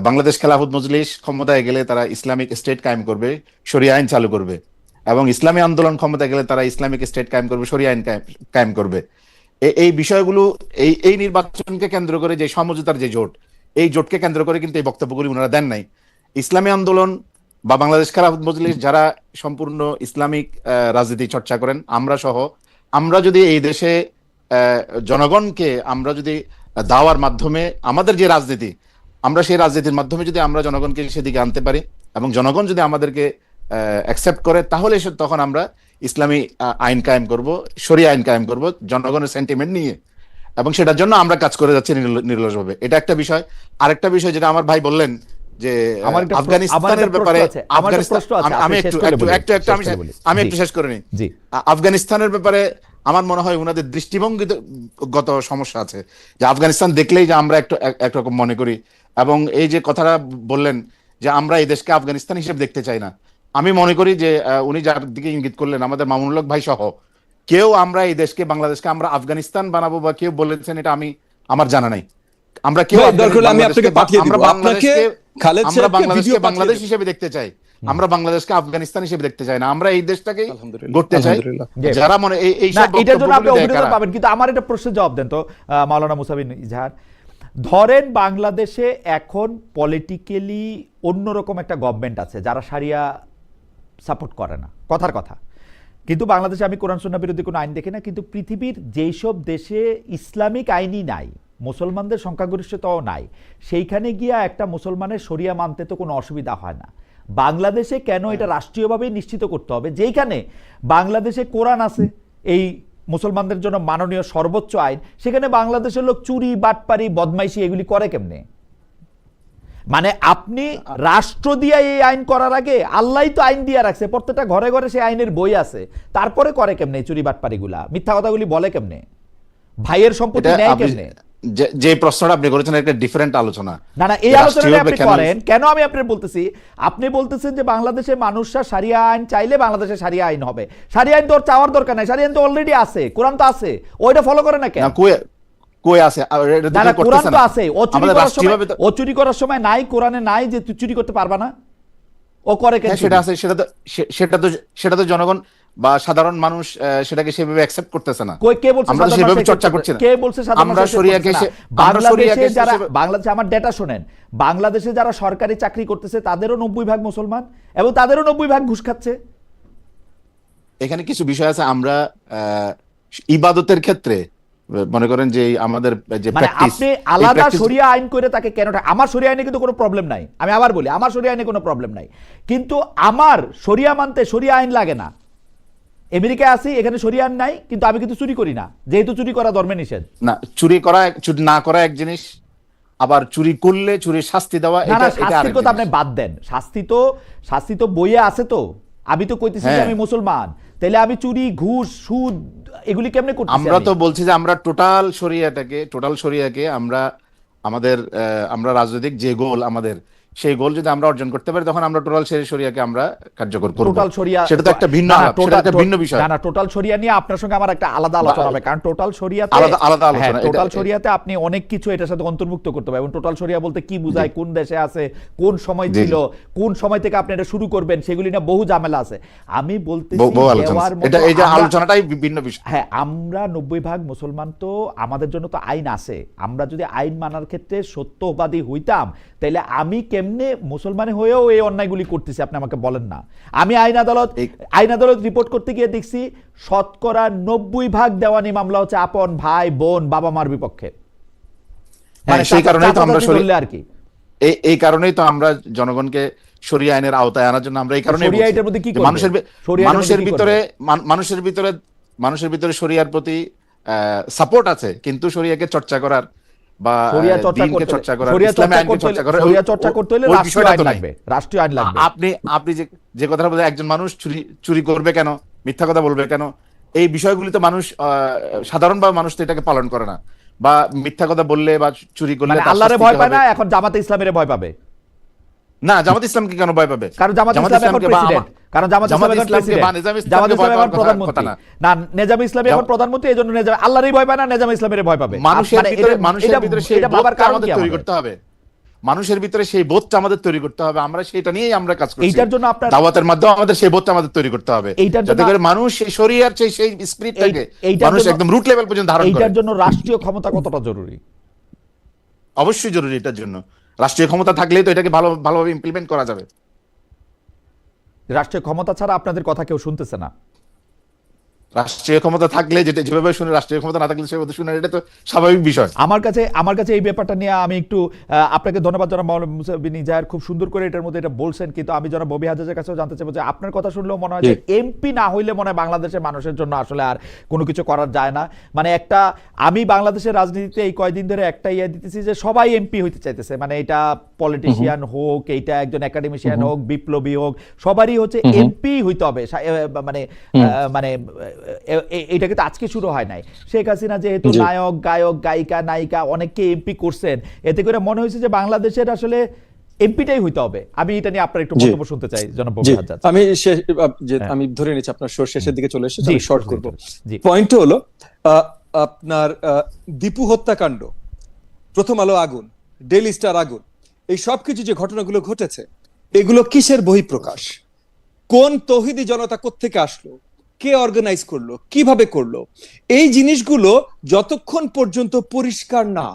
বাংলাদেশ খেলাফত মজলিস ক্ষমতায় গেলে তারা ইসলামিক স্টেট কায়েম করবে, শরিয়া আইন চালু করবে, এবং ইসলামী আন্দোলন ক্ষমতায় গেলে তারা ইসলামিক স্টেট কায়েম করবে, শরিয়া আইন কায়েম করবে। এই বিষয়গুলো এই নির্বাচনকে কেন্দ্র করে যে সমঝোতার যে জোট, এই জোটকে কেন্দ্র করে কিন্তু এই বক্তব্যগুলি ওনারা দেন নাই। ইসলামী আন্দোলন বা বাংলাদেশ খেলাফত মজলিস যারা সম্পূর্ণ ইসলামিক রাজনীতি চর্চা করেন, আমরা সহ, আমরা যদি এই দেশে জনগণকে আমরা যদি দাওয়ার মাধ্যমে আমাদের যে রাজনীতি, আমরা সেই রাজনীতির মাধ্যমে যদি আমরা জনগণকে সেদিকে আনতে পারি এবং জনগণ যদি আমাদেরকে অ্যাকসেপ্ট করে, তাহলে তখন আমরা ইসলামী আইন কায়েম করব, শরিয়া আইন কায়েম করব জনগণের সেন্টিমেন্ট নিয়ে, এবং সেটার জন্য আমরা কাজ করে যাচ্ছি নির্লজ্জভাবে। এটা একটা বিষয়। আরেকটা বিষয় যেটা আমার ভাই বললেন যে আমার একটা আফগানিস্তানের ব্যাপারে, আমার একটা প্রশ্ন আছে, আমি আপনি শেষ করে বলুন, আমি জি, একটু শেষ করে নিই। জি। আফগানিস্তানের ব্যাপারে আমার মনে হয় ওনাদের দৃষ্টিভঙ্গিগত সমস্যা আছে, যে আফগানিস্তান দেখলেই যে আমরা একরকম মনে করি, এবং এই যে কথাটা বললেন যে আমরা এই দেশকে আফগানিস্তান হিসেবে দেখতে চাই না, আমি মনে করি যে উনি যার দিকে ইঙ্গিত করলেন আমাদের মামুনুল হক ভাই সহ কেউ আমরা এই দেশকে, বাংলাদেশকে আমরা আফগানিস্তান বানাবো বা কেউ বলেছেন এটা আমার জানা নাই। আমরা কেউ ভাই, দরকার হলে আমি আপনাকে পাঠিয়ে দিব। আমরা আপনাকে খালেদ আমরা সাহেবকে বাংলাদেশকে ভিডিও পাঠিয়ে বাংলাদেশ দেব। হিসেবে দেখতে চাই, আমরা বাংলাদেশকে আফগানিস্তান হিসেবে দেখতে চাই না, আমরা এই দেশটাকে আলহামদুলিল্লাহ, গড়তে চাই। আলহামদুলিল্লাহ। যারা মনে এই না, সব এটার জন্য আপনি বক্তব্যগুলো দেয় অভিনেতা কারা? পাবেন, কিন্তু আমার এটা প্রশ্নের জবাব দেন তো মাওলানা মুসাবিন ইজহার। ধরেন বাংলাদেশে এখন পলিটিক্যালি অন্যরকম একটা গভর্নমেন্ট আছে যারা শারিয়া সাপোর্ট করে না, কথার কথা, কিন্তু বাংলাদেশে আমি কোরআন সুন্নাহ বিরোধী কোনো আইন দেখি না, কিন্তু পৃথিবীর যেই সব দেশে ইসলামিক আইনই নাই, মুসলমানদের সংখ্যাগরিষ্ঠতাও নাই, সেইখানে গিয়া একটা মুসলমানের শরিয়া মানতে তো কোনো অসুবিধা হয় না। বাংলাদেশে কেন এটা রাষ্ট্রীয়ভাবে নিশ্চিত করতে হবে যেখানে বাংলাদেশে কোরআন আছে, এই মুসলমানদের জন্য মাননীয় সর্বোচ্চ আইন, সেখানে বাংলাদেশের লোক চুরি, বাটপারি, বদমাইশি এগুলি করে কেমনে? মানে আপনি রাষ্ট্র দিয়ে এই আইন করার আগে আল্লাহই তো আইন দিয়ে রাখছে, প্রত্যেকটা ঘরে ঘরে সেই আইনের বই আছে, তারপরে করে কেমনে চুরি বাটপারিগুলা, মিথ্যা কথাগুলি বলে কেমনে, ভাইয়ের সম্পত্তি এটা নেয় আপনি কেমনে? যে প্রশ্নটা আপনি করেছেন একটা ডিফারেন্ট আলোচনা। না না, এই আলোচনাটা রাষ্ট্রীয়ভাবে আপনি কেন- করেন কেন? আমি আপনার বলতেছি, আপনি বলতেছেন যে বাংলাদেশের মানুষরা শারিয়া আইন চাইলে বাংলাদেশে শারিয়া আইন হবে। শারিয়া আইন তো ওর চাওয়ার দরকার নাই, শারিয়া আইন তো অলরেডি আছে, কোরআন তো আছে, ওইটা ফলো করে না কেন? না, কই আছে? আর এটা না তো না, কেউ কোরআন করতেছে তো না। আছে, ও চুরি আমাদের করার সময়, রাষ্ট্রীয়ভাবে তো- ও চুরি করার সময় নাই, কোরআনে নাই যে তুই চুরি করতে পারবা না, ও করে কেন? হ্যাঁ, সেটা আছে, সেটা তো জনগণ বা সাধারণ মানুষ সেটাকে সেভাবে অ্যাকসেপ্ট করতেছে না। কই কে বলছে আমরা সাধারণ সেভাবে মানুষ চর্চা accept করছি না। কে বলছে সাধারণ আমরা মানুষ accept শরিয়াকে করছে না? আমরা শরিয়াকে বাংলাদেশে যারা, হিসেবে- বাংলাদেশে, আমার ডেটা শোনেন, বাংলাদেশে যারা সরকারি চাকরি করতেছে তাদেরও 90% মুসলমান এবং তাদেরও 90% ঘুষ খাচ্ছে। এখানে কিছু বিষয় আছে, আমরা ইবাদতের ক্ষেত্রে মনে করেন যে আমাদের যে মানে প্র্যাকটিস, আপনি আলাদা শরিয়া আইন করে তাকে কেন? আমার শরিয়া আইনে কিন্তু কোনো প্রবলেম নাই, আমি আবার বলি আমার শরিয়া আইনে কোনো প্রবলেম নাই, কিন্তু আমার শরিয়া মানতে শরিয়া আইন লাগে না। আমেরিকায় আছি, এখানে শরিয়া আইন নাই, কিন্তু আমি কিন্তু চুরি করি না, যেহেতু চুরি করা ধর্মে নিষেধ। না, চুরি না করা এক জিনিস, আবার চুরি করলে চুরির শাস্তি দেওয়া না এটা না, এটা শাস্তির আরেক কথা আপনি জিনিস। বাদ দেন, শাস্তি তো বইয়ে আছে তো, আমি তো কইতেছি যে হ্যাঁ। আমি মুসলমান, তাহলে আমি চুরি, ঘুষ, সুদ এগুলি কেমনে করতেছি? আমরা তো বলছি যে আমরা টোটাল শরিয়াকে আমরা আমরা রাজনৈতিক যে গোল আমাদের, সেই গোল যদি আমরা অর্জন করতে পারি, তখন আমরা টোটাল শরিয়াকে আমরা কার্যকর করব। টোটাল শরিয়া সেটা তো একটা ভিন্ন আলাপ, সেটা একটা ভিন্ন বিষয়। না, টোটাল শরিয়া নিয়ে আপনার সঙ্গে আমার একটা আলাদা আলোচনা হবে, কারণ টোটাল শরিয়াতে আলাদা আলোচনা। টোটাল শরিয়াতে আপনি অনেক কিছু এটার সাথে অন্তর্ভুক্ত করতে পারবেন। টোটাল শরিয়া বলতে কি বোঝায়, কোন দেশে আছে, কোন সময় ছিল, কোন সময় থেকে আপনি এটা শুরু করবেন, সেগুলি না বহু ঝামেলা আছে। আমি বলতেছি দেওয়ার মতো এটা, এই যে আলোচনাটাই ভিন্ন বিষয়। হ্যাঁ, আমরা 90% মুসলমান, তো আমাদের জন্য তো আইন আছে। আমরা যদি আইন মানার ক্ষেত্রে সত্যবাদী হইতাম, তাহলে আমি কেমনে মুসলমান হয়েও এই অন্যায়গুলি করতেছি আপনি আমাকে বলেন না। আমি আইন আদালত রিপোর্ট করতে গিয়ে দেখছি 90% দেওয়ানি মামলা হচ্ছে আপন ভাই, বোন, বাবা মার বিপক্ষে। মানে সেই কারণেই তো আমরা আর কি, এই কারণেই তো আমরা জনগণকে শরিয়া আইনের আওতায় আনার জন্য আমরা এই কারণে মানুষের ভিতরে শরিয়ার প্রতি সাপোর্ট আছে, কিন্তু শরিয়াকে চর্চা করার বা দ্বীনকে চর্চা করার, ইসলামী আইনকে চর্চা করার, শরিয়া চর্চা করতে হলে রাষ্ট্রীয় আইন লাগবে। আপনি যে কথাটা বলছেন, একজন মানুষ চুরি করবে কেন, মিথ্যা কথা বলবে কেন, এই বিষয়গুলি তো মানুষ সাধারণভাবে মানুষ তো এটাকে পালন করে না। বা মিথ্যা কথা বললে বা চুরি করলে আল্লাহরে ভয় পায় না, এখন জামাতে ইসলামের ভয় পাবে না। জামাত ইসলামকে কেন ভয় পাবে? কারণ জামাত ইসলাম এখন প্রেসিডেন্ট, কারণ জামাত ইসলাম এখন প্রধানমন্ত্রী না, নেজাম ইসলামী এখন প্রধানমন্ত্রী, এজন্য আল্লাহরই ভয় পায় না, নেজাম ইসলামের ভয় পাবে। মানুষের ভিতরে সেই বোধটা আমাদের তৈরি করতে হবে, মানুষের ভিতরে সেই বোধটা আমাদের তৈরি করতে হবে। আমরা সেটা নিয়েই আমরা কাজ করছি। এইটার জন্য আপনার দাওয়াতের মাধ্যমে আমাদের সেই বোধটা আমাদের তৈরি করতে হবে, যাতে করে মানুষ সেই শরিয়ার সেই স্পিরিটটাকে মানুষ একদম রুট লেভেল পর্যন্ত ধারণ করে। এইটার জন্য রাষ্ট্রীয় ক্ষমতা কতটা জরুরি? অবশ্যই জরুরি। এটার জন্য রাষ্ট্রীয় ক্ষমতা থাকলেই তো এটাকে ভালোভাবে ইমপ্লিমেন্ট করা যাবে। রাষ্ট্রীয় ক্ষমতা ছাড়া আপনাদের কথা কেউ শুনতেছে না। রাষ্ট্রীয় ক্ষমতা থাকলে যেভাবে শুনে, রাষ্ট্রীয় ক্ষমতা না থাকলে সেভাবে শুনে, এটা তো স্বাভাবিক বিষয়। আমার কাছে এই ব্যাপারটা নিয়ে আমি একটু আপনাকে ধন্যবাদ জানাব মাওলানা মুসা বিন ইজাহার, খুব সুন্দর করে এটার মধ্যে এটা বলছেন। কিন্তু আমি জনাব ববি হাজাজের কাছেও জানতে চাইবো যে আপনার কথা শুনলেও মনে হয় যে এমপি না হইলে মনে হয় বাংলাদেশের মানুষের জন্য আসলে আর কোনো কিছু করার যায় না। মানে আমি বাংলাদেশের রাজনীতিতে এই কয়দিন ধরে একটা দিতেছি যে সবাই এমপি হইতে চাইতেছে, মানে এটা পলিটিশিয়ান হোক, এইটা একজন একাডেমিশিয়ান হোক, বিপ্লবী হোক, সবারই হচ্ছে এমপি হইতে হবে। মানে এটা কিন্তু আজকে শুরু হয় নাই। শেখ হাসিনা যেহেতু নায়ক, গায়ক, গায়িকা, নায়িকা অনেককে এমপি করছেন, এতে করে মনে হয়েছে যে বাংলাদেশের আসলে এমপিটাই হইতে হবে। আমি এটা নিয়ে আপনার একটু বক্তব্য শুনতে চাই জনাব ববি হাজাজ। আমি ধরে নিচ্ছি আপনার শেষের দিকে চলে এসেছে, আমি শর্ট করব। পয়েন্ট হলো আপনার দীপু হত্যাকাণ্ড, প্রথম আলো আগুন, ডেইলি স্টার আগুন, এই সবকিছু যে ঘটনাগুলো ঘটেছে, এগুলো কিসের বহিঃপ্রকাশ? কোন তৌহিদি জনতা কোত্থেকে আসলো, কে অর্গানাইজ করলো, কিভাবে করলো? এই জিনিসগুলো যতক্ষণ পর্যন্ত পরিষ্কার না,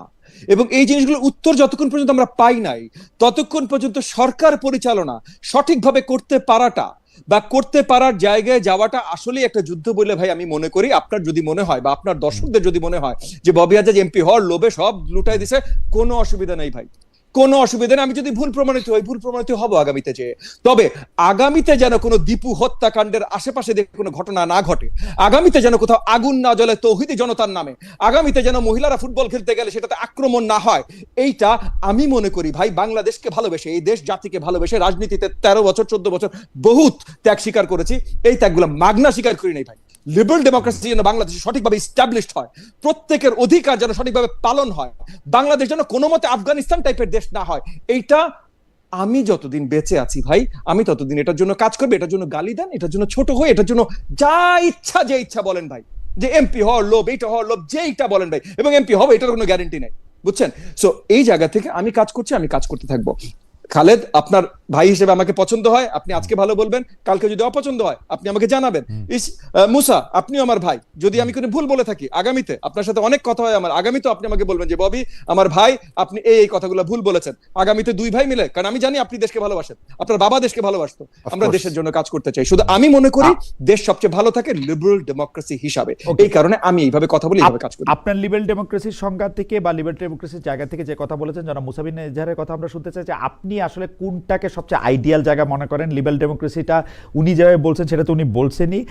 এবং এই জিনিসগুলোর উত্তর যতক্ষণ পর্যন্ত আমরা পাই নাই, ততক্ষণ পর্যন্ত সরকার পরিচালনা সঠিকভাবে করতে পারাটা বা করতে পারার জায়গায় যাওয়াটা আসলেই একটা যুদ্ধ বলে ভাই আমি মনে করি। আপনার যদি মনে হয় বা আপনার দর্শকদের যদি মনে হয় যে ববি হাজাজ এমপি হওয়ার লোভে সব লুটাই দিছে, কোনো অসুবিধা নেই ভাই, কোনো অসুবিধা নেই। আমি যদি ভুল প্রমাণিত হব আগামীতে, চেয়ে তবে আগামীতে যেন কোনো দীপু হত্যাকাণ্ডের আশেপাশে কোনো ঘটনা না ঘটে, আগামীতে যেন কোথাও আগুন না জ্বলে তৌহিদি জনতার নামে, আগামীতে যেন মহিলারা ফুটবল খেলতে গেলে সেটাতে আক্রমণ না হয়, এইটা আমি মনে করি ভাই বাংলাদেশকে ভালোবেসে, এই দেশ জাতিকে ভালোবেসে, রাজনীতিতে 13 বছর 14 বছর বহুত ত্যাগ স্বীকার করেছি, এই ত্যাগগুলো মাগনা স্বীকার করি নাই ভাই। লিবারেল ডেমোক্রেসি যেন বাংলাদেশে সঠিকভাবে ইস্টাবলিশড হয়, প্রত্যেকের অধিকার যেন সঠিকভাবে পালন হয়, বাংলাদেশ যেন কোনো মতে আফগানিস্তান টাইপের দেশ না হয়, এইটা আমি যতদিন বেঁচে আছি ভাই আমি ততদিন এটার জন্য কাজ করবো। এটার জন্য গালি দেন, এটার জন্য ছোট হয়ে, এটার জন্য যে ইচ্ছা বলেন ভাই, যে এমপি হওয়ার লোভ, এইটা হওয়ার লোভ, যেইটা বলেন ভাই, এবং এমপি হবে এটার কোনো গ্যারান্টি নাই, বুঝছেন? সো এই জায়গা থেকে আমি কাজ করছি, আমি কাজ করতে থাকবো। খালেদ আপনার ভাই হিসেবে আমাকে পছন্দ হয়, আপনি আজকে ভালো বলবেন, কালকে যদি অপছন্দ হয় আপনি আমাকে জানাবেন। মুসা আপনিও আমার ভাই, যদি আমি কোনো ভুল বলে থাকি আগামীতে, আপনার সাথে অনেক কথা হয় আমার, আগামীতে আপনি আমাকে বলবেন যে ববি আমার ভাই আপনি এই কথাগুলো ভুল বলেছেন। আগামীতে দুই ভাই মিলে, কারণ আমি জানি আপনি দেশকে ভালোবাসেন, আপনার বাবা দেশকে ভালোবাসতো, আমরা দেশের জন্য কাজ করতে চাই। শুধু আমি মনে করি দেশ সবচেয়ে ভালো থাকে লিবারেল ডেমোক্রেসি হিসাবে, এই কারণে আমি এইভাবে কথা বলি, এইভাবে কাজ করি। আপনার লিবারেল ডেমোক্রেসির সংজ্ঞা থেকে বা লিবারেল ডেমোক্রেসির জায়গা থেকে যে কথা বলেছেন জনাব মুসা বিন ইজাহারের কথা আমরা শুনতে চাই যে আপনি আসলে কোনটাকে সবচেয়ে আইডিয়াল জায়গা মনে করেন লিবারেল ডেমোক্রেসিটা। উনি যেভাবে বলছেন সেটা তো উনি বলছেনই।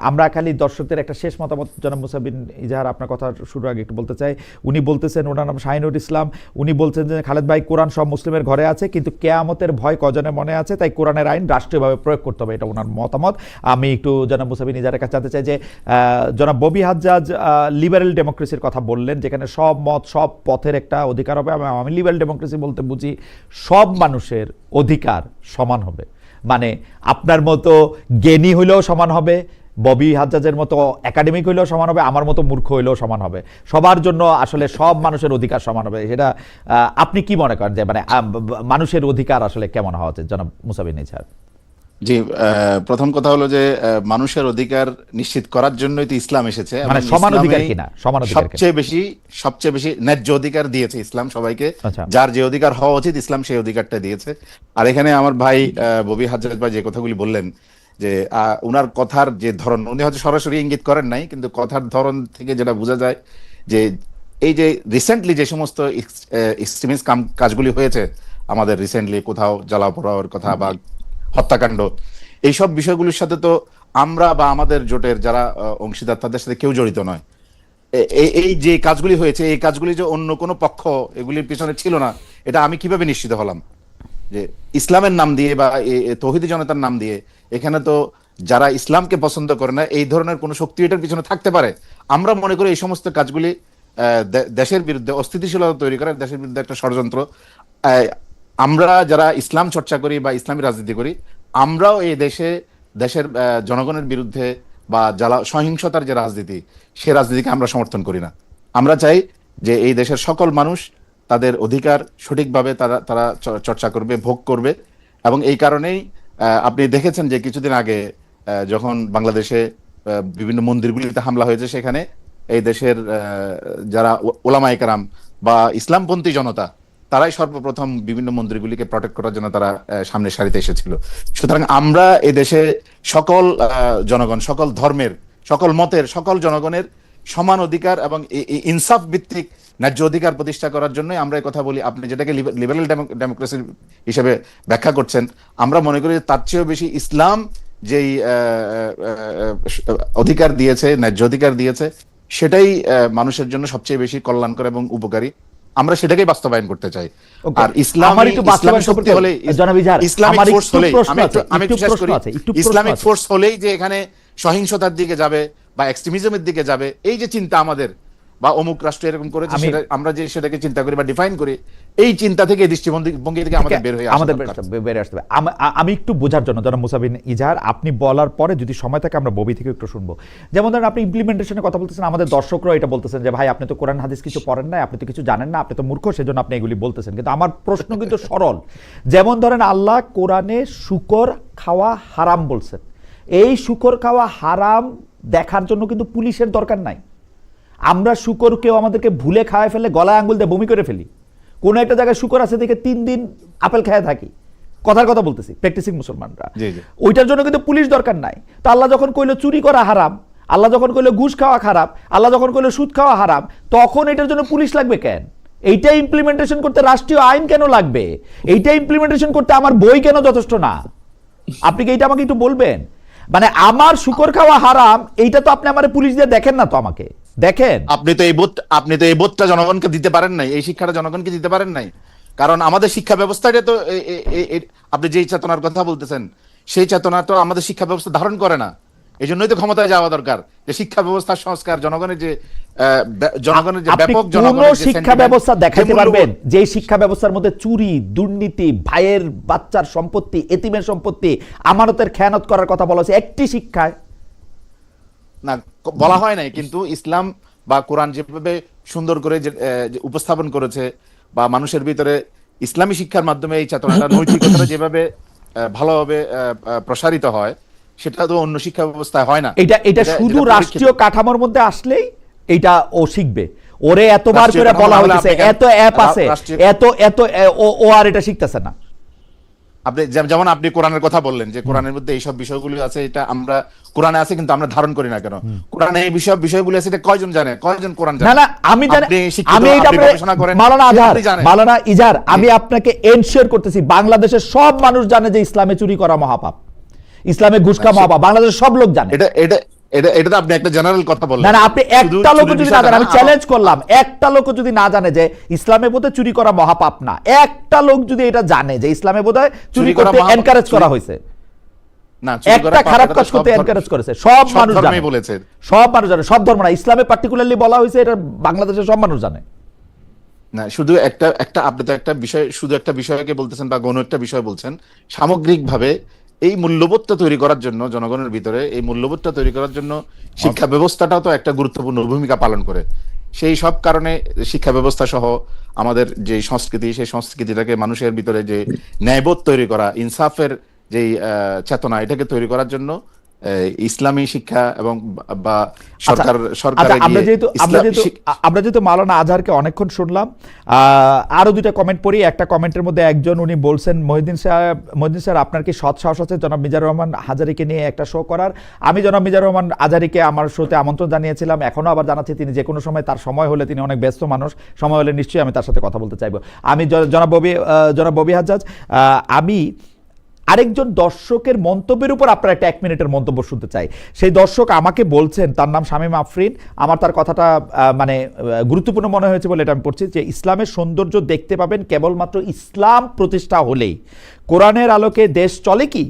আমরা খালি দর্শকদের একটা শেষ মতামত জনাব মুসা বিন ইজাহার আপনার কথা শুরু আগে একটু বলতে চাই। উনি বলতেছেন, ওনার নাম শাহিনুর ইসলাম, উনি বলছেন যে খালেদ ভাই কোরআন সব মুসলিমের ঘরে আছে কিন্তু কেয়ামতের ভয় কজনের মনে আছে, তাই কোরআনের আইন রাষ্ট্রীয়ভাবে প্রয়োগ করতে হবে, এটা ওনার মতামত। আমি একটু জনাব মুসা বিন ইজাহারের কাছে জানতে চাই যে জনাব ববি হাজ্জাজ লিবারেল ডেমোক্রেসির কথা বললেন, যেখানে সব মত সব পথের একটা অধিকার হবে। আমি লিবারেল ডেমোক্রেসি বলতে বুঝি সব মানুষের অধিকার সমান হবে, মানে আপনার মতো জ্ঞানী হইলেও সমান হবে, ববি হাজ্জাজের মতো একাডেমিক হইলেও সমান হবে, আমার মতো মূর্খ হইলেও সমান হবে, সবার জন্য আসলে সব মানুষের অধিকার সমান হবে। সেটা আপনি কি মনে করেন যে মানে মানুষের অধিকার আসলে কেমন হওয়া উচিত জনাব মুসা বিন ইজাহার? জি, প্রথম কথা হলো যে মানুষের অধিকার নিশ্চিত করার জন্যই তো ইসলাম এসেছে, মানে এবং সমান অধিকার ইসলামেই কিনা, সমান অধিকার কিনা? সবচেয়ে বেশি ন্যায্য অধিকার দিয়েছে ইসলাম সবাইকে। আচ্ছা। যার যে অধিকার হওয়া উচিত ইসলাম সেই অধিকারটা দিয়েছে। আর এখানে আমার ভাই ববি হাজ্জাজ ভাই যে কথাগুলি বললেন, যে উনার কথার যে ধরন, উনি হয়তো সরাসরি ইঙ্গিত করেন নাই, কিন্তু কথার ধরন থেকে যেটা বোঝা যায় যে এই যে রিসেন্টলি যে সমস্ত এক্সট্রিমিস্ট কাজগুলি হয়েছে আমাদের, রিসেন্টলি কোথাও জ্বালা পোড়াওয়ার কথা বা হত্যাকাণ্ড, এইসব বিষয়গুলির সাথে তো আমরা বা আমাদের জোটের যারা অংশীদার তাদের সাথে কেউ জড়িত নয়। এই যে কাজগুলি হয়েছে, এই কাজগুলি যে অন্য কোনো পক্ষ এগুলির পিছনে ছিল না, এটা আমি কিভাবে নিশ্চিত হলাম? যে ইসলামের নাম দিয়ে বা তৌহিদি জনতার নাম দিয়ে এখানে তো যারা ইসলামকে পছন্দ করে না এই ধরনের কোনো শক্তি এটার পিছনে থাকতে পারে। আমরা মনে করি এই সমস্ত কাজগুলি দেশের বিরুদ্ধে অস্থিতিশীলতা তৈরি করে, দেশের বিরুদ্ধে একটা ষড়যন্ত্র। আমরা যারা ইসলাম চর্চা করি বা ইসলামী রাজনীতি করি, আমরাও এই দেশের জনগণের বিরুদ্ধে বা যারা সহিংসতার যে রাজনীতি, সে রাজনীতিকে আমরা সমর্থন করি না। আমরা চাই যে এই দেশের সকল মানুষ তাদের অধিকার সঠিকভাবে তারা চর্চা করবে, ভোগ করবে। এবং এই কারণেই আপনি দেখেছেন যে কিছুদিন আগে যখন বাংলাদেশে বিভিন্ন মন্দিরগুলিতে হামলা হয়েছে, সেখানে এই দেশের যারা ওলামায়ে কেরাম বা ইসলামপন্থী জনতা, তারাই সর্বপ্রথম বিভিন্ন মন্দিরগুলিকে প্রটেক্ট করার জন্য তারা সামনের সারিতে এসেছিল। সুতরাং আমরা এই দেশে সকল জনগণ, সকল ধর্মের, সকল মতের, সকল জনগণের সমান অধিকার এবং ইনসাফ ভিত্তিক ন্যায্য অধিকার প্রতিষ্ঠা করার জন্য আমরা এই কথা বলি। আপনি যেটাকে লিবারেল ডেমোক্রেসি হিসেবে ব্যাখ্যা করছেন, আমরা মনে করি তার চেয়েও বেশি ইসলাম যেই অধিকার দিয়েছে, ন্যায্য অধিকার দিয়েছে, সেটাই মানুষের জন্য সবচেয়ে বেশি কল্যাণকর এবং উপকারী। আমরা সেটাকেই বাস্তবায়ন করতে চাই। আর ইসলামিক ফোর্স হলেই যে এখানে সহিংসতার দিকে যাবে বা এক্সট্রিমিজমের দিকে যাবে, এই যে চিন্তা আমাদের, বা অমুক রাষ্ট্র এরকম করেছে, আমরা যে সেটাকে চিন্তা করি বা ডিফাইন করি, এই চিন্তা থেকে, দৃষ্টিভঙ্গি থেকে আমাদের বের হয়ে আসতে হবে। আমি একটু বোঝার জন্য জনাব মুসা বিন ইজাহার, আপনি বলার পরে যদি সময় থাকে আমরা ববি থেকে একটু শুনবো। যেমন ধরেন আপনি ইমপ্লিমেন্টেশনের কথা বলতেছেন, আমাদের দর্শকরাও এটা বলতেছেন যে ভাই আপনি তো কোরআন হাদিস কিছু পড়েন না, আপনি তো কিছু জানেন না, আপনি তো মূর্খ, সেজন্য আপনি এগুলি বলতেছেন। কিন্তু আমার প্রশ্ন কিন্তু সরল। যেমন ধরেন আল্লাহ কোরআনে শুকর খাওয়া হারাম বলছেন, এই শুকর খাওয়া হারাম দেখার জন্য কিন্তু পুলিশের দরকার নাই। আমরা শুকর কেউ আমাদেরকে ভুলে খাওয়ায় ফেলে, গলায় আঙ্গুল দিয়ে বমি করে ফেলি, কোনো একটা জায়গায় শুকর আছে দেখে 3 দিন আপেল খায় থাকি, কথার কথা বলতেছি, প্র্যাকটিসিং মুসলমানরা। ওইটার জন্য কিন্তু পুলিশ দরকার নাই। তো আল্লাহ যখন কইলো চুরি করা হারাম, আল্লাহ যখন কইলো ঘুষ খাওয়া খারাপ, আল্লাহ যখন কইলো সুদ খাওয়া হারাম, তখন এটার জন্য পুলিশ লাগবে কেন? এইটা ইমপ্লিমেন্টেশন করতে রাষ্ট্রীয় আইন কেন লাগবে? এইটা ইমপ্লিমেন্টেশন করতে আমার বই কেন যথেষ্ট না? আপনি কি এইটা আমাকে একটু বলবেন? মানে আমার শুকর খাওয়া হারাম, এইটা তো আপনি আমার পুলিশ দিয়ে দেখেন না, তো আমাকে দেখেন। আপনি তো এই বোধটা জনগণকে দিতে পারেন নাই, এই শিক্ষাটা জনগণকে দিতে পারেন নাই। কারণ আমাদের শিক্ষা ব্যবস্থাটা তো, আপনি যেই চেতনার কথা বলতেছেন, সেই চেতনা তো আমাদের শিক্ষা ব্যবস্থা ধারণ করে না। এই জন্যই তো ক্ষমতায় যাওয়া দরকার, যে শিক্ষা ব্যবস্থার সংস্কার, জনগণের যে ব্যাপক শিক্ষা ব্যবস্থা দেখাতে পারবেন যে শিক্ষা ব্যবস্থার মধ্যে চুরি, দুর্নীতি, ভাইয়ের বাচ্চার সম্পত্তি, এতিমের সম্পত্তি, আমানতের খেয়ানত করার কথা বলা হয়েছে একটি শিক্ষায়? না, বলা হয় নাই, কিন্তু ইসলাম বা কোরআন যেভাবে সুন্দর করে উপস্থাপন করেছে, বা মানুষের ভিতরে ইসলামী শিক্ষার মাধ্যমে এই চেতনাটা, নৈতিকতাটা যেভাবে ভালোভাবে প্রসারিত হয়, সেটা তো অন্য শিক্ষা ব্যবস্থায় হয় না। এটা শুধু রাষ্ট্রীয় কাঠামোর মধ্যে আসলেই এটা ও শিখবে। ওরে এতবার করে বলা হয়েছে, এত অ্যাপ আছে, এত ও আর এটা শিখতেছে না। আপনি যেমন আপনি কোরআনের কথা বললেন যে কোরআনের মধ্যে এইসব বিষয়গুলো আছে, এটা আমরা কোরআনে আছে কিন্তু আমরা ধারণ করি না কেন? কোরআনে এই বিষয়গুলো আছে, এটা কয়জন জানে, কয়জন কোরআন না জানে? না আমি জানি, আপনি শিক্ষিত, আমি এটা আপনি গবেষণা করেন, মাওলানা আজহার, আপনি জানেন। মাওলানা ইজার, আমি আপনাকে এনশিওর করতেছি বাংলাদেশের সব মানুষ জানে যে ইসলামে চুরি করা মহাপাপ, ইসলামে ঘুষ খাওয়া মহাপাপ, বাংলাদেশের সব লোক জানে। এটা এটা এটা এটা তো আপনি একটা জেনারেল কথা বললেন। না না আপনি একটা লোক যদি না জানে, আমি চ্যালেঞ্জ করলাম, একটা লোক যদি না জানে যে ইসলামে বোধহয় চুরি করা মহাপাপ না, একটা লোক যদি এটা জানে যে ইসলামে বোধহয় চুরি করতে এনকারেজ করা হয়েছে, না, একটা খারাপ কাজ করতে এনকারেজ করেছে, সব মানুষ জানে, বলেছে, সব মানুষ জানে, সব ধর্ম না, ইসলামে পার্টিকুলারলি বলা হয়েছে, এটা বাংলাদেশের সব মানুষ জানে। না, শুধু একটা আপনি তো একটা বিষয়, শুধু একটা বিষয়কে বলতেছেন বা কোনো একটা বিষয় বলছেন, সামগ্রিকভাবে এই মূল্যবোধটা তৈরি করার জন্য, জনগণের ভিতরে এই মূল্যবোধটা তৈরি করার জন্য শিক্ষা ব্যবস্থাটাও তো একটা গুরুত্বপূর্ণ ভূমিকা পালন করে। সেই সব কারণে শিক্ষা ব্যবস্থা সহ আমাদের যে সংস্কৃতি, সেই সংস্কৃতিটাকে মানুষের ভিতরে যে ন্যায়বোধ তৈরি করা, ইনসাফের যে চেতনা, এটাকে তৈরি করার জন্য ইসলামী শিক্ষা এবং বা সরকার আমরা যেহেতু মাওলানা আজহারকে অনেকক্ষণ শুনলাম, আরো দুইটা কমেন্ট পড়ি। একটা কমেন্টের মধ্যে একজন উনি বলছেন, মহিউদ্দিন স্যার আপনার কি সৎ সাহস আছে জনাব মিজানুর রহমান হাজারীকে নিয়ে একটা শো করার? আমি জনাব মিজানুর রহমান হাজারীকে আমার শোতে আমন্ত্রণ জানিয়েছিলাম, এখনো আবার জানাচ্ছি, তিনি যে কোনো সময়, তার সময় হলে, তিনি অনেক ব্যস্ত মানুষ, সময় হলে নিশ্চয়ই আমি তার সাথে কথা বলতে চাইবো। আমি জনাব ববি হাজ্জাজ, আমি আরেকজন দর্শকের মন্তব্যের উপর আপনার একটা 1 মিনিটের মন্তব্য শুনতে চাই। সেই দর্শক আমাকে বলছেন, তার নাম শামীম আফরিন, আমার তার কথাটা মানে গুরুত্বপূর্ণ মনে হয়েছে বলে এটা আমি পড়ছি, যে ইসলামের সৌন্দর্য দেখতে পাবেন কেবলমাত্র ইসলাম প্রতিষ্ঠা হলেই। কোরআনের আলোকে দেশ চলে কি?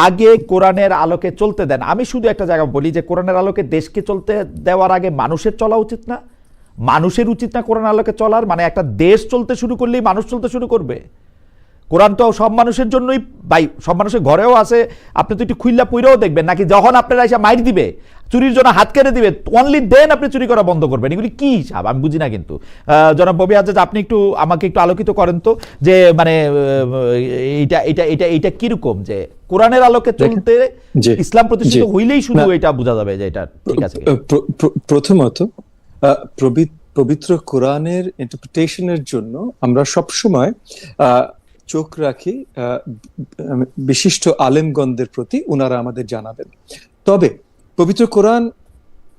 আগে কোরআনের আলোকে চলতে দেন। আমি শুধু একটা জায়গা বলি যে কোরআনের আলোকে দেশকে চলতে দেওয়ার আগে মানুষের চলা উচিত না? মানুষের উচিত না কোরআন আলোকে চলার? মানে একটা দেশ চলতে শুরু করলেই মানুষ চলতে শুরু করবে? কোরআন তো সব মানুষের জন্যই ভাই, সব মানুষের ঘরেও আছে, আপনি তো একটু খুইল্লা পুইরাও দেখবেন, নাকি যখন আপনারা এসে মাইর দিবে, চুরির জন্য হাত কেটে দিবে, অনলি দেন আপনি চুরি করা বন্ধ করবেন? এগুলি কি হিসাব আমি বুঝি না। কিন্তু জনাব ববি হাজ্জাজ, আপনি একটু আমাকে একটু আলোকিত করেন তো, যে মানে এইটা এটা এটা এটা কিরকম, যে কোরআনের আলোকে চলতে ইসলাম প্রতিষ্ঠিত হইলেই শুধু এটা বোঝা যাবে যে এটা ঠিক আছে? প্রথমত পবিত্র কোরআনের ইন্টারপ্রিটেশনের জন্য আমরা সবসময় চোখ রাখি বিশিষ্ট আলেমগণদের প্রতি, ওনারা আমাদের জানাবেন। তবে পবিত্র কোরআন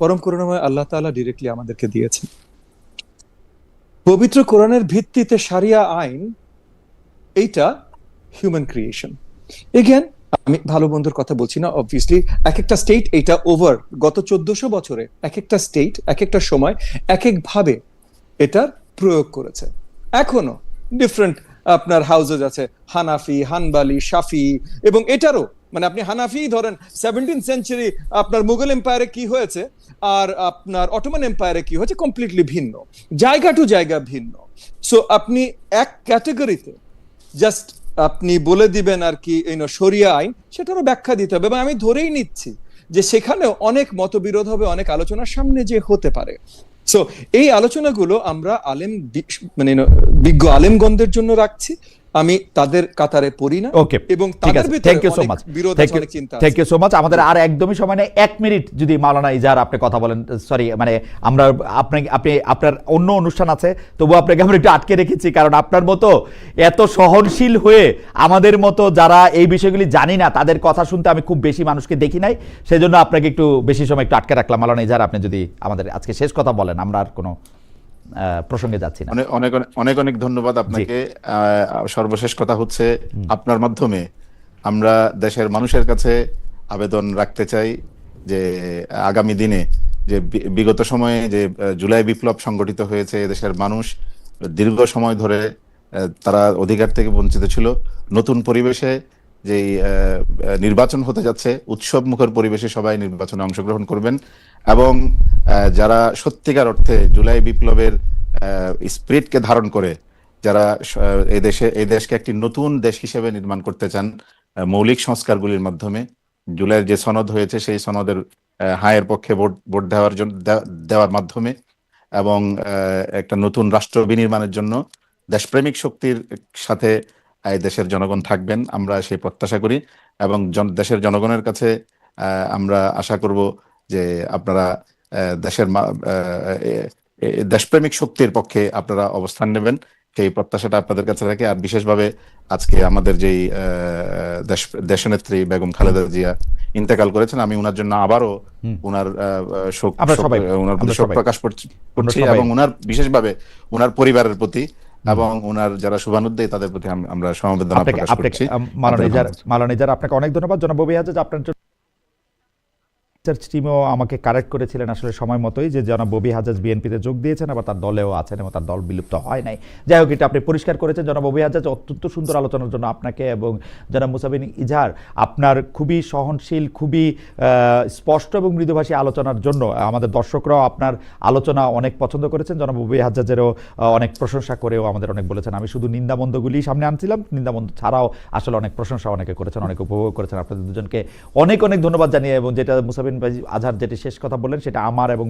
পরম করুণাময় আল্লাহ তাআলা ডিরেক্টলি আমাদেরকে দিয়েছেন। পবিত্র কোরআনের ভিত্তিতে শারিয়া আইন, এইটা হিউম্যান ক্রিয়েশন। এগেন আমি ভালো বন্ধুর কথা বলছি না, অবভিয়াসলি এক একটা স্টেট এটা ওভার গত 1400 বছরে এক একটা স্টেট এক একটা সময় এক এক ভাবে এটার প্রয়োগ করেছে। এখনো ডিফারেন্ট আপনার হাউসেস আছে, হানাফি, হানবালি, শাফি, এবং এটারও মানে আপনি হানাফি ধরেন 17th সেঞ্চুরি আপনার মুঘল এম্পায়ারে কি হয়েছে আর আপনার অটোমান এম্পায়ারে কি হয়েছে কমপ্লিটলি ভিন্ন, জায়গা টু জায়গা ভিন্ন। সো আপনি এক ক্যাটাগরিতে জাস্ট আপনি বলে দিবেন আর কি শরিয়া আইন, সেটারও ব্যাখ্যা দিতে হবে। এবং আমি ধরেই নিচ্ছি যে সেখানেও অনেক মতবিরোধ হবে, অনেক আলোচনার সামনে যে হতে পারে। সো এই আলোচনাগুলো আমরা আলেম মানে বিজ্ঞ আলেমগণদের জন্য রাখছি, আমি তাদের কাতারে পড়ি না। ওকে, এবং ঠিক আছে, thank you so much, thank you so much. আমাদের আর একদমই সময় নেই, 1 মিনিট যদি মাওলানা ইজাহার আপনি কথা বলেন। সরি, মানে আমরা আপনি আপনার অন্য অনুষ্ঠান আছে, তবু আপনাকে আমরা একটু আটকে রেখেছি, কারণ আপনার মতো এত সহনশীল হয়ে আমাদের মতো যারা এই বিষয়গুলি জানি না তাদের কথা শুনতে আমি খুব বেশি মানুষকে দেখি নাই, সেই জন্য আপনাকে একটু বেশি সময় একটু আটকে রাখলাম। মাওলানা ইজাহার, আপনি যদি আমাদের আজকে শেষ কথা বলেন, আমরা আর কোনো প্রসঙ্গে যাচ্ছি না। অনেক অনেক অনেক ধন্যবাদ আপনাকে। সর্বশেষ কথা হচ্ছে, আপনার মাধ্যমে আমরা দেশের মানুষের কাছে আবেদন রাখতে চাই যে আগামী দিনে যে বিগত সময়ে যে জুলাই বিপ্লব সংগঠিত হয়েছে, দেশের মানুষ দীর্ঘ সময় ধরে তারা অধিকার থেকে বঞ্চিত ছিল। নতুন পরিবেশে যে নির্বাচন হতে যাচ্ছে, উৎসব মুখর পরিবেশে সবাই নির্বাচনে অংশগ্রহণ করবেন এবং যারা সত্যিকার অর্থে জুলাই বিপ্লবের স্পিরিটকে ধারণ করে, যারা এই দেশকে একটি নতুন দেশ হিসেবে নির্মাণ করতে চান মৌলিক সংস্কারগুলির মাধ্যমে, জুলাইয়ের যে সনদ হয়েছে সেই সনদের হায়ের পক্ষে ভোট দেওয়ার মাধ্যমে এবং একটা নতুন রাষ্ট্র বিনির্মাণের জন্য দেশপ্রেমিক শক্তির সাথে এই দেশের জনগণ থাকবেন, আমরা সেই প্রত্যাশা করি। এবং দেশের জনগণের কাছে আমরা আশা করব যে আপনারা দেশের দেশপ্রেমিক শক্তির পক্ষে আপনারা অবস্থান নেবেন, সেই প্রত্যাশাটা আপনাদের কাছে রাখি। আর বিশেষভাবে আজকে আমাদের যেই দেশনেত্রী বেগম খালেদা জিয়া ইন্তেকাল করেছেন, আমি ওনার জন্য আবারও ওনার আমরা সবাই ওনার প্রতি আমরা শোক সবাই প্রকাশ আমরা করছি, সবাই এবং ওনার বিশেষভাবে ওনার পরিবারের প্রতি এবং ওনার যারা শুভানুদ্দায়ী তাদের প্রতি আমরা সমবেদনা আপনাকে প্রকাশ আপনাকে করছি। মালানিজার আপনাকে অনেক ধন্যবাদ। জনাব ববি হাজাজ, আপনার জন্য রিসার্চ টিমও আমাকে কারেক্ট করেছিলেন আসলে সময় মতোই, যে জনাব ববি হাজাজ বিএনপিতে যোগ দিয়েছেন, আবার তার দলেও আছেন এবং তার দল বিলুপ্ত হয় নাই। যাই হোক, এটা আপনি পরিষ্কার করেছেন। জনাব ববি হাজাজ, অত্যন্ত সুন্দর আলোচনার জন্য আপনাকে এবং জনাব মুসা বিন ইজহার আপনার খুবই সহনশীল, খুবই স্পষ্ট এবং মৃদুভাষী আলোচনার জন্য আমাদের দর্শকরাও আপনার আলোচনা অনেক পছন্দ করেছেন। জনাব ববি হাজাজেরও অনেক প্রশংসা করেও আমাদের অনেক বলেছেন। আমি শুধু নিন্দামন্দগুলি সামনে আনছিলাম, নিন্দামন্দ ছাড়াও আসলে অনেক প্রশংসা অনেকে করেছেন, অনেকে উপভোগ করেছেন। আপনাদের দুজনকে অনেক অনেক ধন্যবাদ জানিয়ে, এবং যেটা মুসা বিন আজহার যেটি শেষ কথা বললেন সেটা আমার এবং